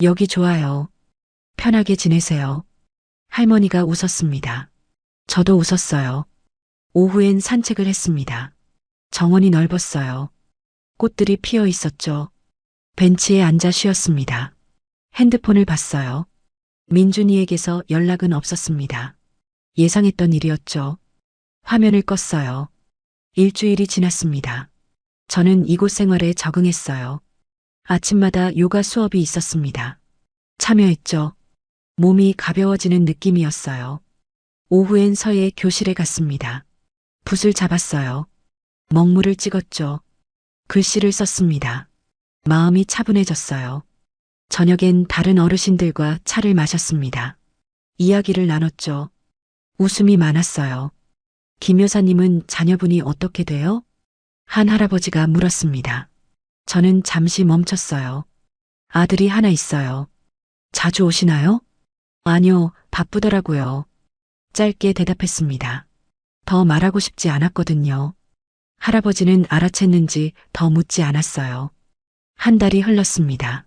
Speaker 1: 여기 좋아요. 편하게 지내세요. 할머니가 웃었습니다. 저도 웃었어요. 오후엔 산책을 했습니다. 정원이 넓었어요. 꽃들이 피어 있었죠. 벤치에 앉아 쉬었습니다. 핸드폰을 봤어요. 민준이에게서 연락은 없었습니다. 예상했던 일이었죠. 화면을 껐어요. 일주일이 지났습니다. 저는 이곳 생활에 적응했어요. 아침마다 요가 수업이 있었습니다. 참여했죠. 몸이 가벼워지는 느낌이었어요. 오후엔 서예 교실에 갔습니다. 붓을 잡았어요. 먹물을 찍었죠. 글씨를 썼습니다. 마음이 차분해졌어요. 저녁엔 다른 어르신들과 차를 마셨습니다. 이야기를 나눴죠. 웃음이 많았어요. 김 여사님은 자녀분이 어떻게 돼요? 한 할아버지가 물었습니다. 저는 잠시 멈췄어요. 아들이 하나 있어요. 자주 오시나요? 아니요, 바쁘더라고요. 짧게 대답했습니다. 더 말하고 싶지 않았거든요. 할아버지는 알아챘는지 더 묻지 않았어요. 한 달이 흘렀습니다.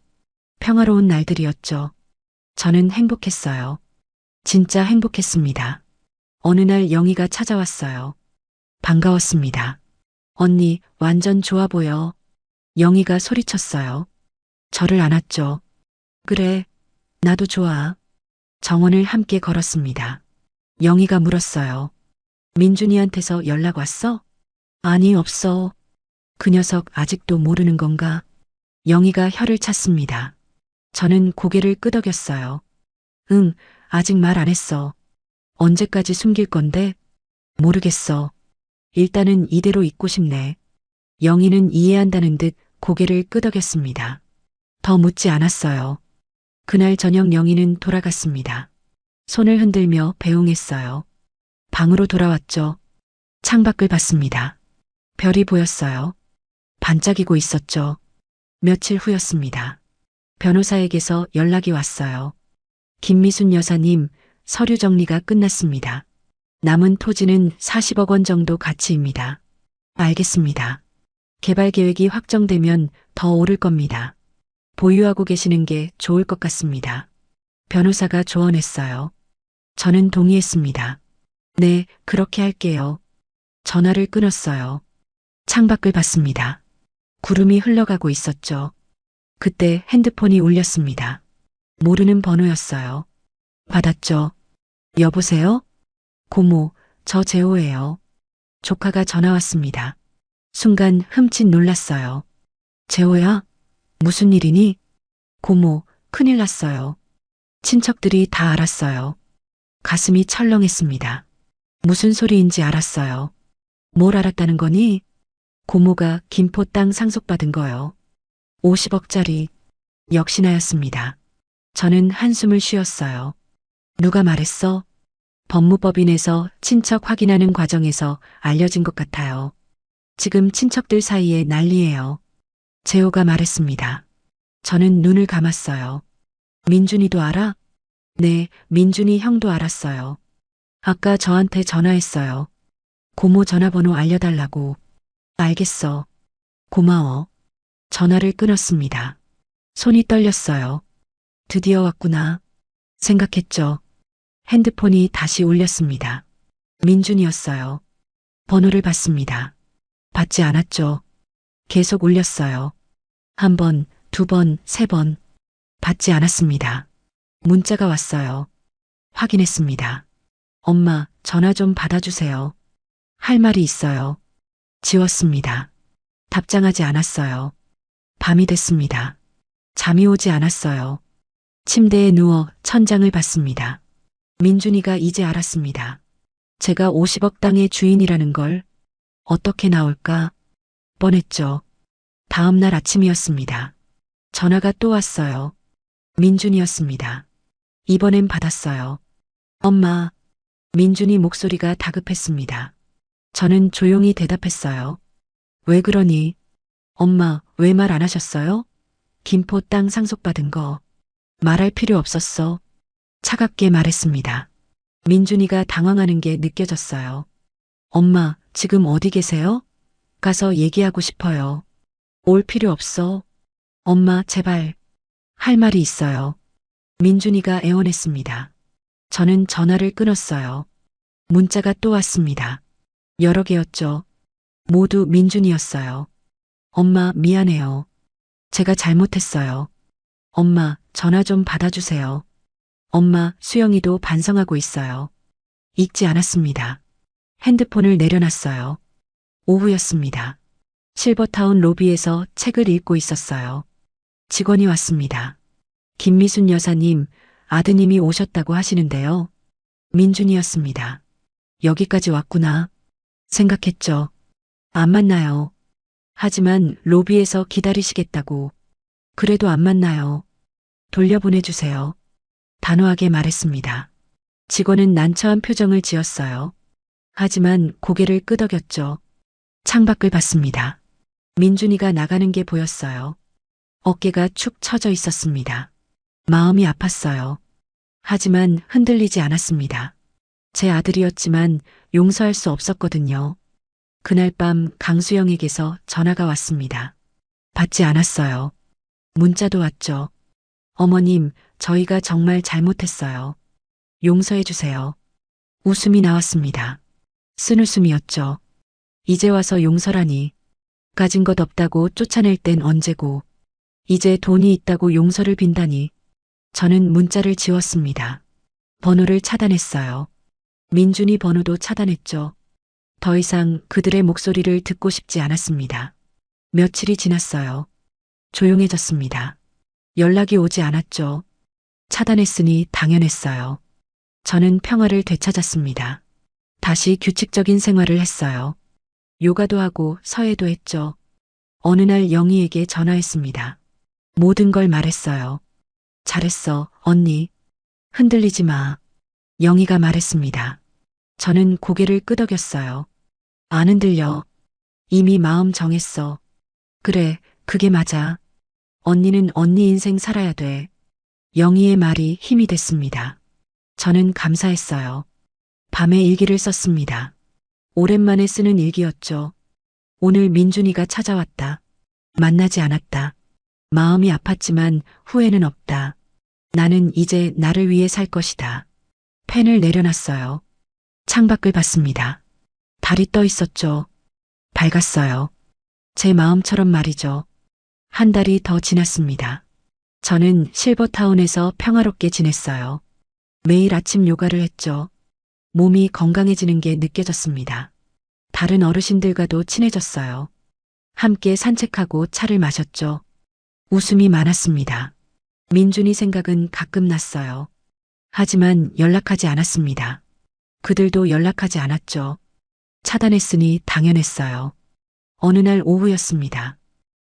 Speaker 1: 평화로운 날들이었죠. 저는 행복했어요. 진짜 행복했습니다. 어느 날 영희가 찾아왔어요. 반가웠습니다. 언니, 완전 좋아 보여. 영희가 소리쳤어요. 저를 안았죠. 그래, 나도 좋아. 정원을 함께 걸었습니다. 영희가 물었어요. 민준이한테서 연락 왔어? 아니, 없어. 그 녀석 아직도 모르는 건가? 영희가 혀를 찼습니다. 저는 고개를 끄덕였어요. 응, 아직 말 안 했어. 언제까지 숨길 건데? 모르겠어. 일단은 이대로 있고 싶네. 영희는 이해한다는 듯 고개를 끄덕였습니다. 더 묻지 않았어요. 그날 저녁 영희는 돌아갔습니다. 손을 흔들며 배웅했어요. 방으로 돌아왔죠. 창밖을 봤습니다. 별이 보였어요. 반짝이고 있었죠. 며칠 후였습니다. 변호사에게서 연락이 왔어요. 김미순 여사님, 서류 정리가 끝났습니다. 남은 토지는 40억 원 정도 가치입니다. 알겠습니다. 개발 계획이 확정되면 더 오를 겁니다. 보유하고 계시는 게 좋을 것 같습니다. 변호사가 조언했어요. 저는 동의했습니다. 네, 그렇게 할게요. 전화를 끊었어요. 창밖을 봤습니다. 구름이 흘러가고 있었죠. 그때 핸드폰이 울렸습니다. 모르는 번호였어요. 받았죠. 여보세요? 고모, 저 재호예요. 조카가 전화 왔습니다. 순간 흠칫 놀랐어요. 재호야? 무슨 일이니? 고모, 큰일 났어요. 친척들이 다 알았어요. 가슴이 철렁했습니다. 무슨 소리인지 알았어요. 뭘 알았다는 거니? 고모가 김포 땅 상속받은 거요. 50억짜리. 역시나였습니다. 저는 한숨을 쉬었어요. 누가 말했어? 법무법인에서 친척 확인하는 과정에서 알려진 것 같아요. 지금 친척들 사이에 난리예요. 재호가 말했습니다. 저는 눈을 감았어요. 민준이도 알아? 네, 민준이 형도 알았어요. 아까 저한테 전화했어요. 고모 전화번호 알려달라고. 알겠어. 고마워. 전화를 끊었습니다. 손이 떨렸어요. 드디어 왔구나. 생각했죠. 핸드폰이 다시 울렸습니다. 민준이었어요. 번호를 받습니다. 받지 않았죠. 계속 울렸어요. 한 번, 두 번, 세 번. 받지 않았습니다. 문자가 왔어요. 확인했습니다. 엄마, 전화 좀 받아주세요. 할 말이 있어요. 지웠습니다. 답장하지 않았어요. 밤이 됐습니다. 잠이 오지 않았어요. 침대에 누워 천장을 봤습니다. 민준이가 이제 알았습니다. 제가 50억 땅의 주인이라는 걸. 어떻게 나올까 뻔했죠. 다음 날 아침이었습니다. 전화가 또 왔어요. 민준이었습니다. 이번엔 받았어요. 엄마. 민준이 목소리가 다급했습니다. 저는 조용히 대답했어요. 왜 그러니? 엄마, 왜 말 안 하셨어요? 김포 땅 상속받은 거. 말할 필요 없었어. 차갑게 말했습니다. 민준이가 당황하는 게 느껴졌어요. 엄마, 지금 어디 계세요? 가서 얘기하고 싶어요. 올 필요 없어. 엄마, 제발. 할 말이 있어요. 민준이가 애원했습니다. 저는 전화를 끊었어요. 문자가 또 왔습니다. 여러 개였죠. 모두 민준이었어요. 엄마, 미안해요. 제가 잘못했어요. 엄마, 전화 좀 받아주세요. 엄마, 수영이도 반성하고 있어요. 읽지 않았습니다. 핸드폰을 내려놨어요. 오후였습니다. 실버타운 로비에서 책을 읽고 있었어요. 직원이 왔습니다. 김미순 여사님, 아드님이 오셨다고 하시는데요. 민준이었습니다. 여기까지 왔구나. 생각했죠. 안 만나요. 하지만 로비에서 기다리시겠다고. 그래도 안 만나요. 돌려보내주세요. 단호하게 말했습니다. 직원은 난처한 표정을 지었어요. 하지만 고개를 끄덕였죠. 창밖을 봤습니다. 민준이가 나가는 게 보였어요. 어깨가 축 처져 있었습니다. 마음이 아팠어요. 하지만 흔들리지 않았습니다. 제 아들이었지만 용서할 수 없었거든요. 그날 밤 강수영에게서 전화가 왔습니다. 받지 않았어요. 문자도 왔죠. 어머님, 저희가 정말 잘못했어요. 용서해 주세요. 웃음이 나왔습니다. 쓴웃음이었죠. 이제 와서 용서라니. 가진 것 없다고 쫓아낼 땐 언제고, 이제 돈이 있다고 용서를 빈다니. 저는 문자를 지웠습니다. 번호를 차단했어요. 민준이 번호도 차단했죠. 더 이상 그들의 목소리를 듣고 싶지 않았습니다. 며칠이 지났어요. 조용해졌습니다. 연락이 오지 않았죠. 차단했으니 당연했어요. 저는 평화를 되찾았습니다. 다시 규칙적인 생활을 했어요. 요가도 하고 서예도 했죠. 어느 날 영희에게 전화했습니다. 모든 걸 말했어요. 잘했어, 언니. 흔들리지 마. 영희가 말했습니다. 저는 고개를 끄덕였어요. 안 흔들려. 이미 마음 정했어. 그래, 그게 맞아. 언니는 언니 인생 살아야 돼. 영희의 말이 힘이 됐습니다. 저는 감사했어요. 밤에 일기를 썼습니다. 오랜만에 쓰는 일기였죠. 오늘 민준이가 찾아왔다. 만나지 않았다. 마음이 아팠지만 후회는 없다. 나는 이제 나를 위해 살 것이다. 펜을 내려놨어요. 창밖을 봤습니다. 달이 떠 있었죠. 밝았어요. 제 마음처럼 말이죠. 한 달이 더 지났습니다. 저는 실버타운에서 평화롭게 지냈어요. 매일 아침 요가를 했죠. 몸이 건강해지는 게 느껴졌습니다. 다른 어르신들과도 친해졌어요. 함께 산책하고 차를 마셨죠. 웃음이 많았습니다. 민준이 생각은 가끔 났어요. 하지만 연락하지 않았습니다. 그들도 연락하지 않았죠. 차단했으니 당연했어요. 어느 날 오후였습니다.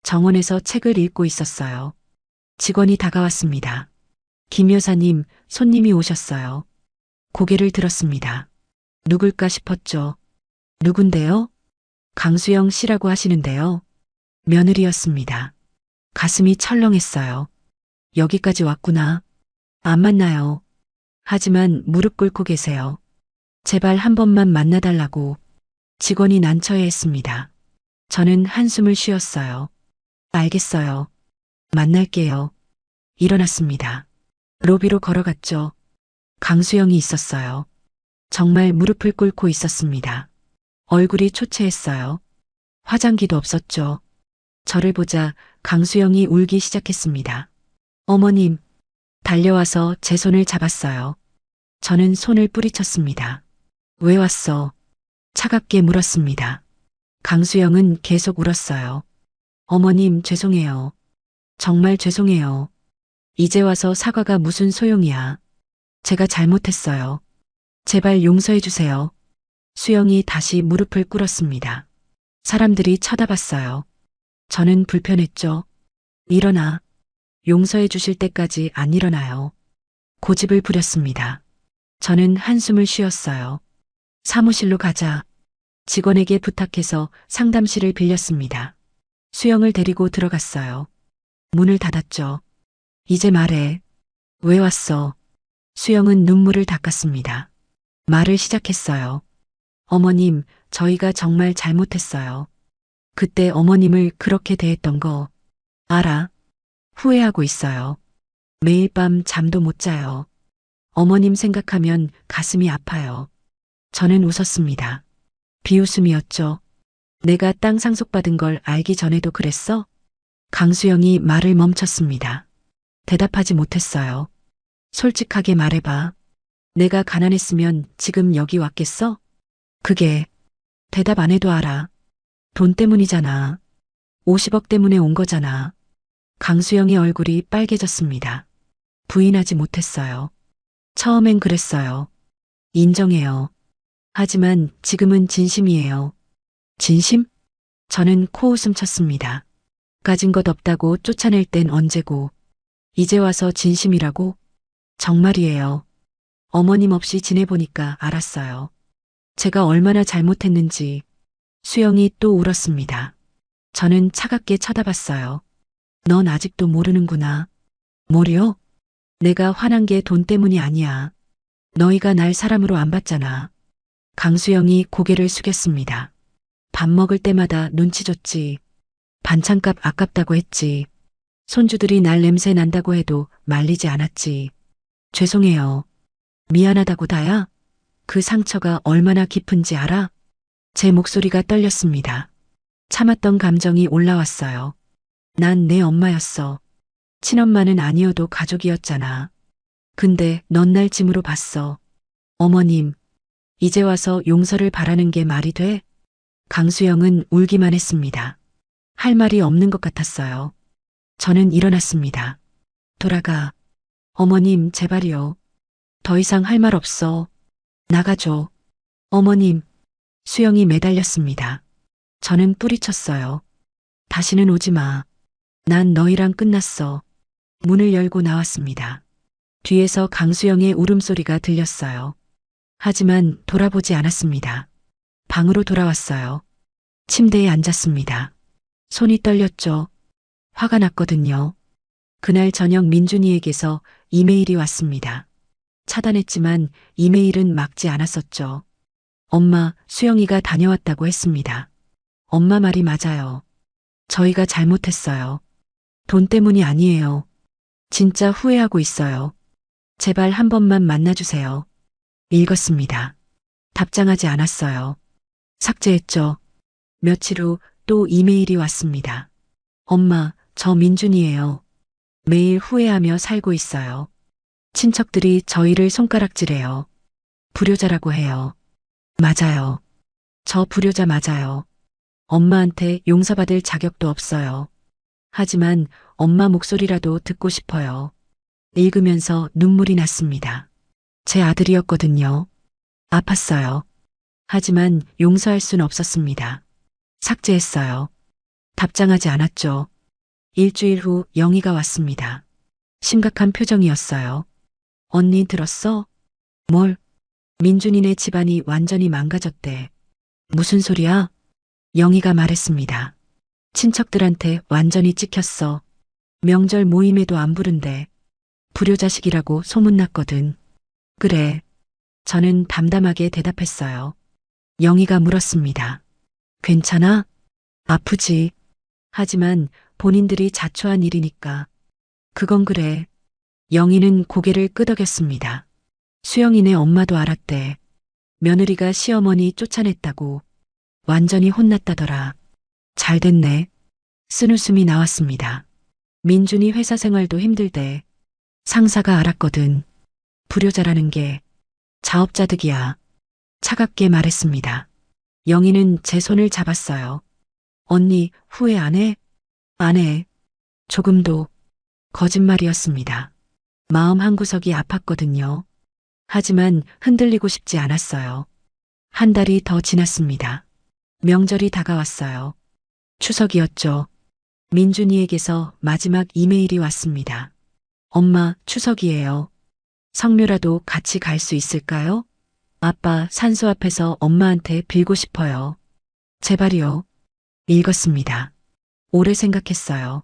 Speaker 1: 정원에서 책을 읽고 있었어요. 직원이 다가왔습니다. 김 여사님, 손님이 오셨어요. 고개를 들었습니다. 누굴까 싶었죠. 누군데요? 강수영 씨라고 하시는데요. 며느리였습니다. 가슴이 철렁했어요. 여기까지 왔구나. 안 만나요. 하지만 무릎 꿇고 계세요. 제발 한 번만 만나달라고. 직원이 난처해했습니다. 저는 한숨을 쉬었어요. 알겠어요. 만날게요. 일어났습니다. 로비로 걸어갔죠. 강수영이 있었어요. 정말 무릎을 꿇고 있었습니다. 얼굴이 초췌했어요. 화장기도 없었죠. 저를 보자 강수영이 울기 시작했습니다. 어머님, 달려와서 제 손을 잡았어요. 저는 손을 뿌리쳤습니다. 왜 왔어? 차갑게 물었습니다. 강수영은 계속 울었어요. 어머님, 죄송해요. 정말 죄송해요. 이제 와서 사과가 무슨 소용이야. 제가 잘못했어요. 제발 용서해 주세요. 수영이 다시 무릎을 꿇었습니다. 사람들이 쳐다봤어요. 저는 불편했죠. 일어나. 용서해 주실 때까지 안 일어나요. 고집을 부렸습니다. 저는 한숨을 쉬었어요. 사무실로 가자. 직원에게 부탁해서 상담실을 빌렸습니다. 수영을 데리고 들어갔어요. 문을 닫았죠. 이제 말해. 왜 왔어? 수영은 눈물을 닦았습니다. 말을 시작했어요. 어머님, 저희가 정말 잘못했어요. 그때 어머님을 그렇게 대했던 거 알아. 후회하고 있어요. 매일 밤 잠도 못 자요. 어머님 생각하면 가슴이 아파요. 저는 웃었습니다. 비웃음이었죠. 내가 땅 상속받은 걸 알기 전에도 그랬어? 강수영이 말을 멈췄습니다. 대답하지 못했어요. 솔직하게 말해봐. 내가 가난했으면 지금 여기 왔겠어? 그게 대답 안 해도 알아. 돈 때문이잖아. 50억 때문에 온 거잖아. 강수영의 얼굴이 빨개졌습니다. 부인하지 못했어요. 처음엔 그랬어요. 인정해요. 하지만 지금은 진심이에요. 진심? 저는 코웃음 쳤습니다. 가진 것 없다고 쫓아낼 땐 언제고. 이제 와서 진심이라고? 정말이에요. 어머님 없이 지내보니까 알았어요. 제가 얼마나 잘못했는지. 수영이 또 울었습니다. 저는 차갑게 쳐다봤어요. 넌 아직도 모르는구나. 뭐려? 내가 화난 게 돈 때문이 아니야. 너희가 날 사람으로 안 봤잖아. 강수영이 고개를 숙였습니다. 밥 먹을 때마다 눈치 줬지. 반찬값 아깝다고 했지. 손주들이 날 냄새 난다고 해도 말리지 않았지. 죄송해요. 미안하다고 다야? 그 상처가 얼마나 깊은지 알아? 제 목소리가 떨렸습니다. 참았던 감정이 올라왔어요. 난 내 엄마였어. 친엄마는 아니어도 가족이었잖아. 근데 넌 날 짐으로 봤어. 어머님, 이제 와서 용서를 바라는 게 말이 돼? 강수영은 울기만 했습니다. 할 말이 없는 것 같았어요. 저는 일어났습니다. 돌아가. 어머님, 제발이요. 더 이상 할 말 없어. 나가줘. 어머님. 수영이 매달렸습니다. 저는 뿌리쳤어요. 다시는 오지 마. 난 너희랑 끝났어. 문을 열고 나왔습니다. 뒤에서 강수영의 울음소리가 들렸어요. 하지만 돌아보지 않았습니다. 방으로 돌아왔어요. 침대에 앉았습니다. 손이 떨렸죠. 화가 났거든요. 그날 저녁 민준이에게서 이메일이 왔습니다. 차단했지만 이메일은 막지 않았었죠. 엄마, 수영이가 다녀왔다고 했습니다. 엄마 말이 맞아요. 저희가 잘못했어요. 돈 때문이 아니에요. 진짜 후회하고 있어요. 제발 한 번만 만나주세요. 읽었습니다. 답장하지 않았어요. 삭제했죠. 며칠 후 또 이메일이 왔습니다. 엄마, 저 민준이에요. 매일 후회하며 살고 있어요. 친척들이 저희를 손가락질해요. 불효자라고 해요. 맞아요. 저 불효자 맞아요. 엄마한테 용서받을 자격도 없어요. 하지만 엄마 목소리라도 듣고 싶어요. 읽으면서 눈물이 났습니다. 제 아들이었거든요. 아팠어요. 하지만 용서할 순 없었습니다. 삭제했어요. 답장하지 않았죠. 일주일 후 영희가 왔습니다. 심각한 표정이었어요. 언니 들었어? 뭘? 민준이네 집안이 완전히 망가졌대. 무슨 소리야? 영희가 말했습니다. 친척들한테 완전히 찍혔어. 명절 모임에도 안 부른대. 불효자식이라고 소문났거든. 그래. 저는 담담하게 대답했어요. 영희가 물었습니다. 괜찮아? 아프지? 하지만 본인들이 자초한 일이니까. 그건 그래. 영희는 고개를 끄덕였습니다. 수영이네 엄마도 알았대. 며느리가 시어머니 쫓아냈다고. 완전히 혼났다더라. 잘 됐네. 쓴웃음이 나왔습니다. 민준이 회사 생활도 힘들대. 상사가 알았거든. 불효자라는 게 자업자득이야. 차갑게 말했습니다. 영희는 제 손을 잡았어요. 언니, 후회 안 해? 안 해. 조금도. 거짓말이었습니다. 마음 한구석이 아팠거든요. 하지만 흔들리고 싶지 않았어요. 한 달이 더 지났습니다. 명절이 다가왔어요. 추석이었죠. 민준이에게서 마지막 이메일이 왔습니다. 엄마, 추석이에요. 성묘라도 같이 갈 수 있을까요? 아빠 산소 앞에서 엄마한테 빌고 싶어요. 제발이요. 읽었습니다. 오래 생각했어요.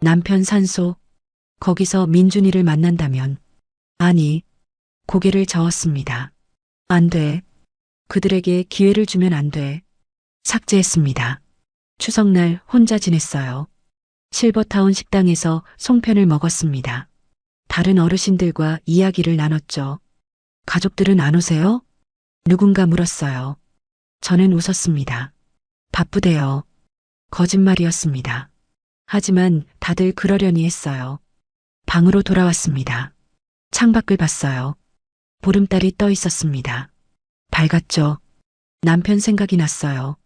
Speaker 1: 남편 산소, 거기서 민준이를 만난다면. 아니, 고개를 저었습니다. 안 돼. 그들에게 기회를 주면 안 돼. 삭제했습니다. 추석날 혼자 지냈어요. 실버타운 식당에서 송편을 먹었습니다. 다른 어르신들과 이야기를 나눴죠. 가족들은 안 오세요? 누군가 물었어요. 저는 웃었습니다. 바쁘대요. 거짓말이었습니다. 하지만 다들 그러려니 했어요. 방으로 돌아왔습니다. 창밖을 봤어요. 보름달이 떠 있었습니다. 밝았죠. 남편 생각이 났어요.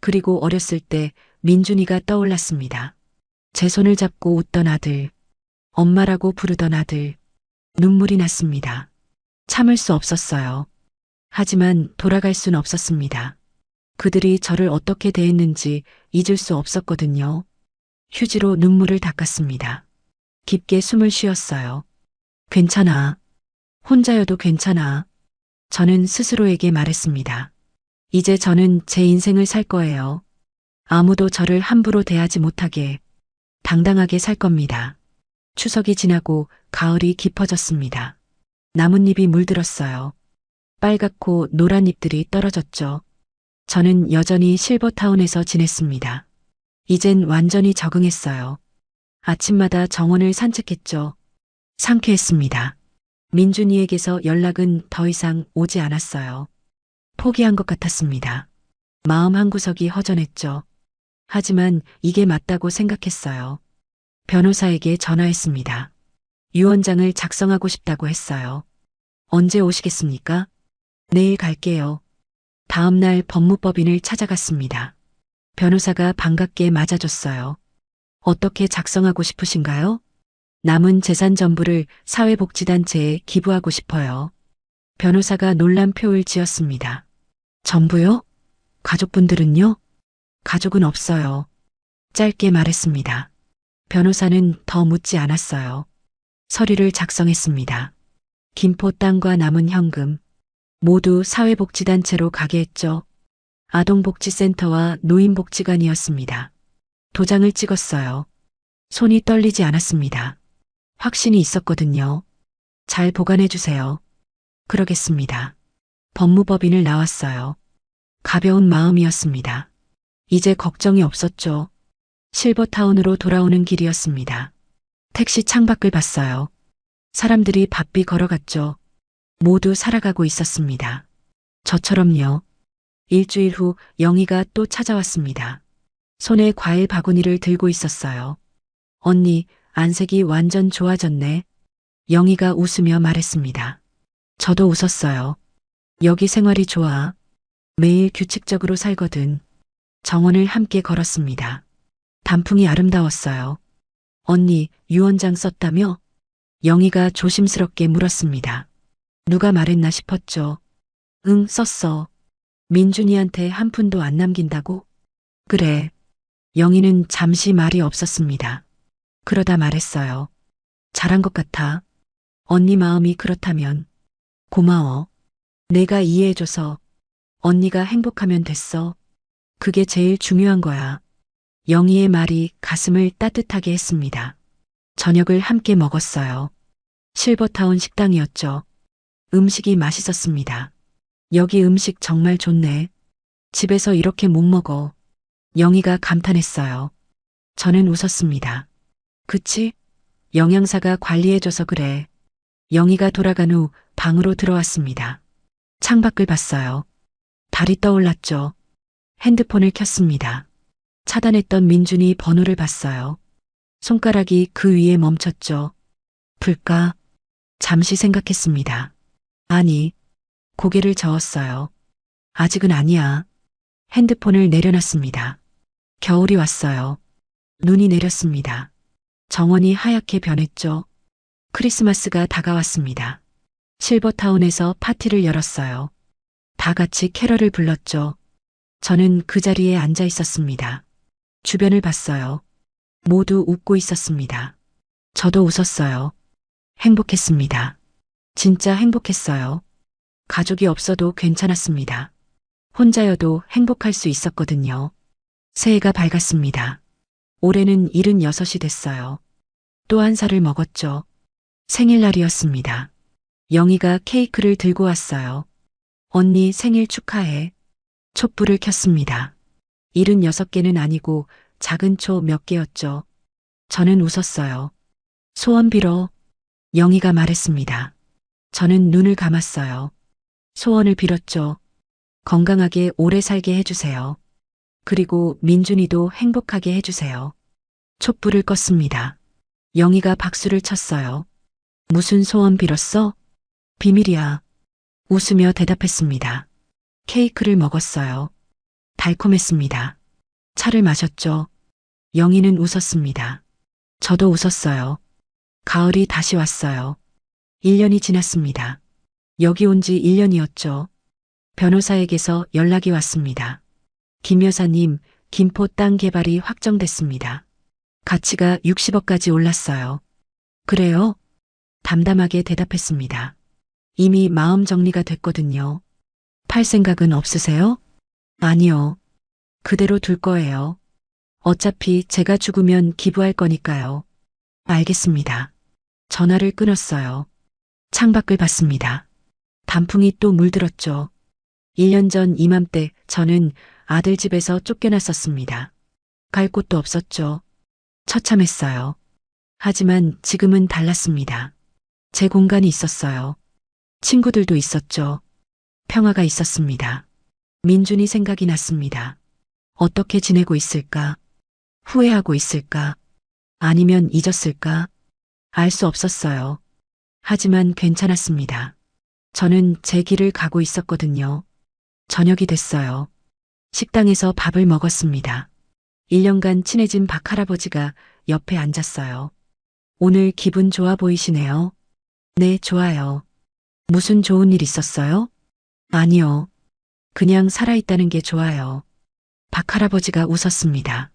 Speaker 1: 그리고 어렸을 때 민준이가 떠올랐습니다. 제 손을 잡고 웃던 아들, 엄마라고 부르던 아들, 눈물이 났습니다. 참을 수 없었어요. 하지만 돌아갈 순 없었습니다. 그들이 저를 어떻게 대했는지 잊을 수 없었거든요. 휴지로 눈물을 닦았습니다. 깊게 숨을 쉬었어요. 괜찮아. 혼자여도 괜찮아. 저는 스스로에게 말했습니다. 이제 저는 제 인생을 살 거예요. 아무도 저를 함부로 대하지 못하게 당당하게 살 겁니다. 추석이 지나고 가을이 깊어졌습니다. 나뭇잎이 물들었어요. 빨갛고 노란 잎들이 떨어졌죠. 저는 여전히 실버타운에서 지냈습니다. 이젠 완전히 적응했어요. 아침마다 정원을 산책했죠. 상쾌했습니다. 민준이에게서 연락은 더 이상 오지 않았어요. 포기한 것 같았습니다. 마음 한구석이 허전했죠. 하지만 이게 맞다고 생각했어요. 변호사에게 전화했습니다. 유언장을 작성하고 싶다고 했어요. 언제 오시겠습니까? 내일 갈게요. 다음 날 법무법인을 찾아갔습니다. 변호사가 반갑게 맞아줬어요. 어떻게 작성하고 싶으신가요? 남은 재산 전부를 사회복지단체에 기부하고 싶어요. 변호사가 놀란 표를 지었습니다. 전부요? 가족분들은요? 가족은 없어요. 짧게 말했습니다. 변호사는 더 묻지 않았어요. 서류를 작성했습니다. 김포 땅과 남은 현금 모두 사회복지단체로 가게 했죠. 아동복지센터와 노인복지관이었습니다. 도장을 찍었어요. 손이 떨리지 않았습니다. 확신이 있었거든요. 잘 보관해 주세요. 그러겠습니다. 법무법인을 나왔어요. 가벼운 마음이었습니다. 이제 걱정이 없었죠. 실버타운으로 돌아오는 길이었습니다. 택시 창밖을 봤어요. 사람들이 바삐 걸어갔죠. 모두 살아가고 있었습니다. 저처럼요. 일주일 후 영희가 또 찾아왔습니다. 손에 과일 바구니를 들고 있었어요. 언니, 안색이 완전 좋아졌네. 영희가 웃으며 말했습니다. 저도 웃었어요. 여기 생활이 좋아. 매일 규칙적으로 살거든. 정원을 함께 걸었습니다. 단풍이 아름다웠어요. 언니, 유언장 썼다며? 영희가 조심스럽게 물었습니다. 누가 말했나 싶었죠. 응, 썼어. 민준이한테 한 푼도 안 남긴다고? 그래. 영희는 잠시 말이 없었습니다. 그러다 말했어요. 잘한 것 같아. 언니 마음이 그렇다면. 고마워. 내가 이해해줘서 언니가 행복하면 됐어. 그게 제일 중요한 거야. 영희의 말이 가슴을 따뜻하게 했습니다. 저녁을 함께 먹었어요. 실버타운 식당이었죠. 음식이 맛있었습니다. 여기 음식 정말 좋네. 집에서 이렇게 못 먹어. 영희가 감탄했어요. 저는 웃었습니다. 그치? 영양사가 관리해줘서 그래. 영희가 돌아간 후 방으로 들어왔습니다. 창밖을 봤어요. 달이 떠올랐죠. 핸드폰을 켰습니다. 차단했던 민준이 번호를 봤어요. 손가락이 그 위에 멈췄죠. 불까? 잠시 생각했습니다. 아니, 고개를 저었어요. 아직은 아니야. 핸드폰을 내려놨습니다. 겨울이 왔어요. 눈이 내렸습니다. 정원이 하얗게 변했죠. 크리스마스가 다가왔습니다. 실버타운에서 파티를 열었어요. 다 같이 캐럴을 불렀죠. 저는 그 자리에 앉아 있었습니다. 주변을 봤어요. 모두 웃고 있었습니다. 저도 웃었어요. 행복했습니다. 진짜 행복했어요. 가족이 없어도 괜찮았습니다. 혼자여도 행복할 수 있었거든요. 새해가 밝았습니다. 올해는 76이 됐어요. 또 한 살을 먹었죠. 생일날이었습니다. 영희가 케이크를 들고 왔어요. 언니 생일 축하해. 촛불을 켰습니다. 76개는 아니고 작은 초 몇 개였죠. 저는 웃었어요. 소원 빌어. 영희가 말했습니다. 저는 눈을 감았어요. 소원을 빌었죠. 건강하게 오래 살게 해주세요. 그리고 민준이도 행복하게 해주세요. 촛불을 껐습니다. 영희가 박수를 쳤어요. 무슨 소원 빌었어? 비밀이야. 웃으며 대답했습니다. 케이크를 먹었어요. 달콤했습니다. 차를 마셨죠. 영희는 웃었습니다. 저도 웃었어요. 가을이 다시 왔어요. 1년이 지났습니다. 여기 온 지 1년이었죠. 변호사에게서 연락이 왔습니다. 김 여사님, 김포 땅 개발이 확정됐습니다. 가치가 60억까지 올랐어요. 그래요? 담담하게 대답했습니다. 이미 마음 정리가 됐거든요. 팔 생각은 없으세요? 아니요. 그대로 둘 거예요. 어차피 제가 죽으면 기부할 거니까요. 알겠습니다. 전화를 끊었어요. 창밖을 봤습니다. 단풍이 또 물들었죠. 1년 전 이맘때 저는 아들 집에서 쫓겨났었습니다. 갈 곳도 없었죠. 처참했어요. 하지만 지금은 달랐습니다. 제 공간이 있었어요. 친구들도 있었죠. 평화가 있었습니다. 민준이 생각이 났습니다. 어떻게 지내고 있을까? 후회하고 있을까? 아니면 잊었을까? 알 수 없었어요. 하지만 괜찮았습니다. 저는 제 길을 가고 있었거든요. 저녁이 됐어요. 식당에서 밥을 먹었습니다. 1년간 친해진 박할아버지가 옆에 앉았어요. 오늘 기분 좋아 보이시네요. 네, 좋아요. 무슨 좋은 일 있었어요? 아니요. 그냥 살아있다는 게 좋아요. 박할아버지가 웃었습니다.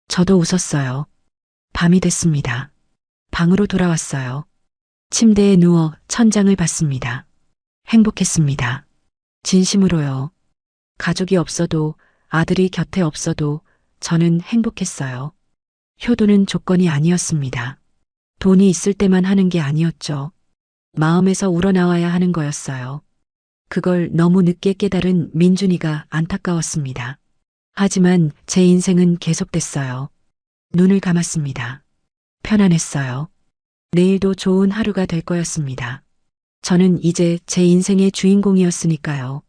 Speaker 1: 저도 웃었어요. 밤이 됐습니다. 방으로 돌아왔어요. 침대에 누워 천장을 봤습니다. 행복했습니다. 진심으로요. 가족이 없어도, 아들이 곁에 없어도 저는 행복했어요. 효도는 조건이 아니었습니다. 돈이 있을 때만 하는 게 아니었죠. 마음에서 우러나와야 하는 거였어요. 그걸 너무 늦게 깨달은 민준이가 안타까웠습니다. 하지만 제 인생은 계속됐어요. 눈을 감았습니다. 편안했어요. 내일도 좋은 하루가 될 거였습니다. 저는 이제 제 인생의 주인공이었으니까요.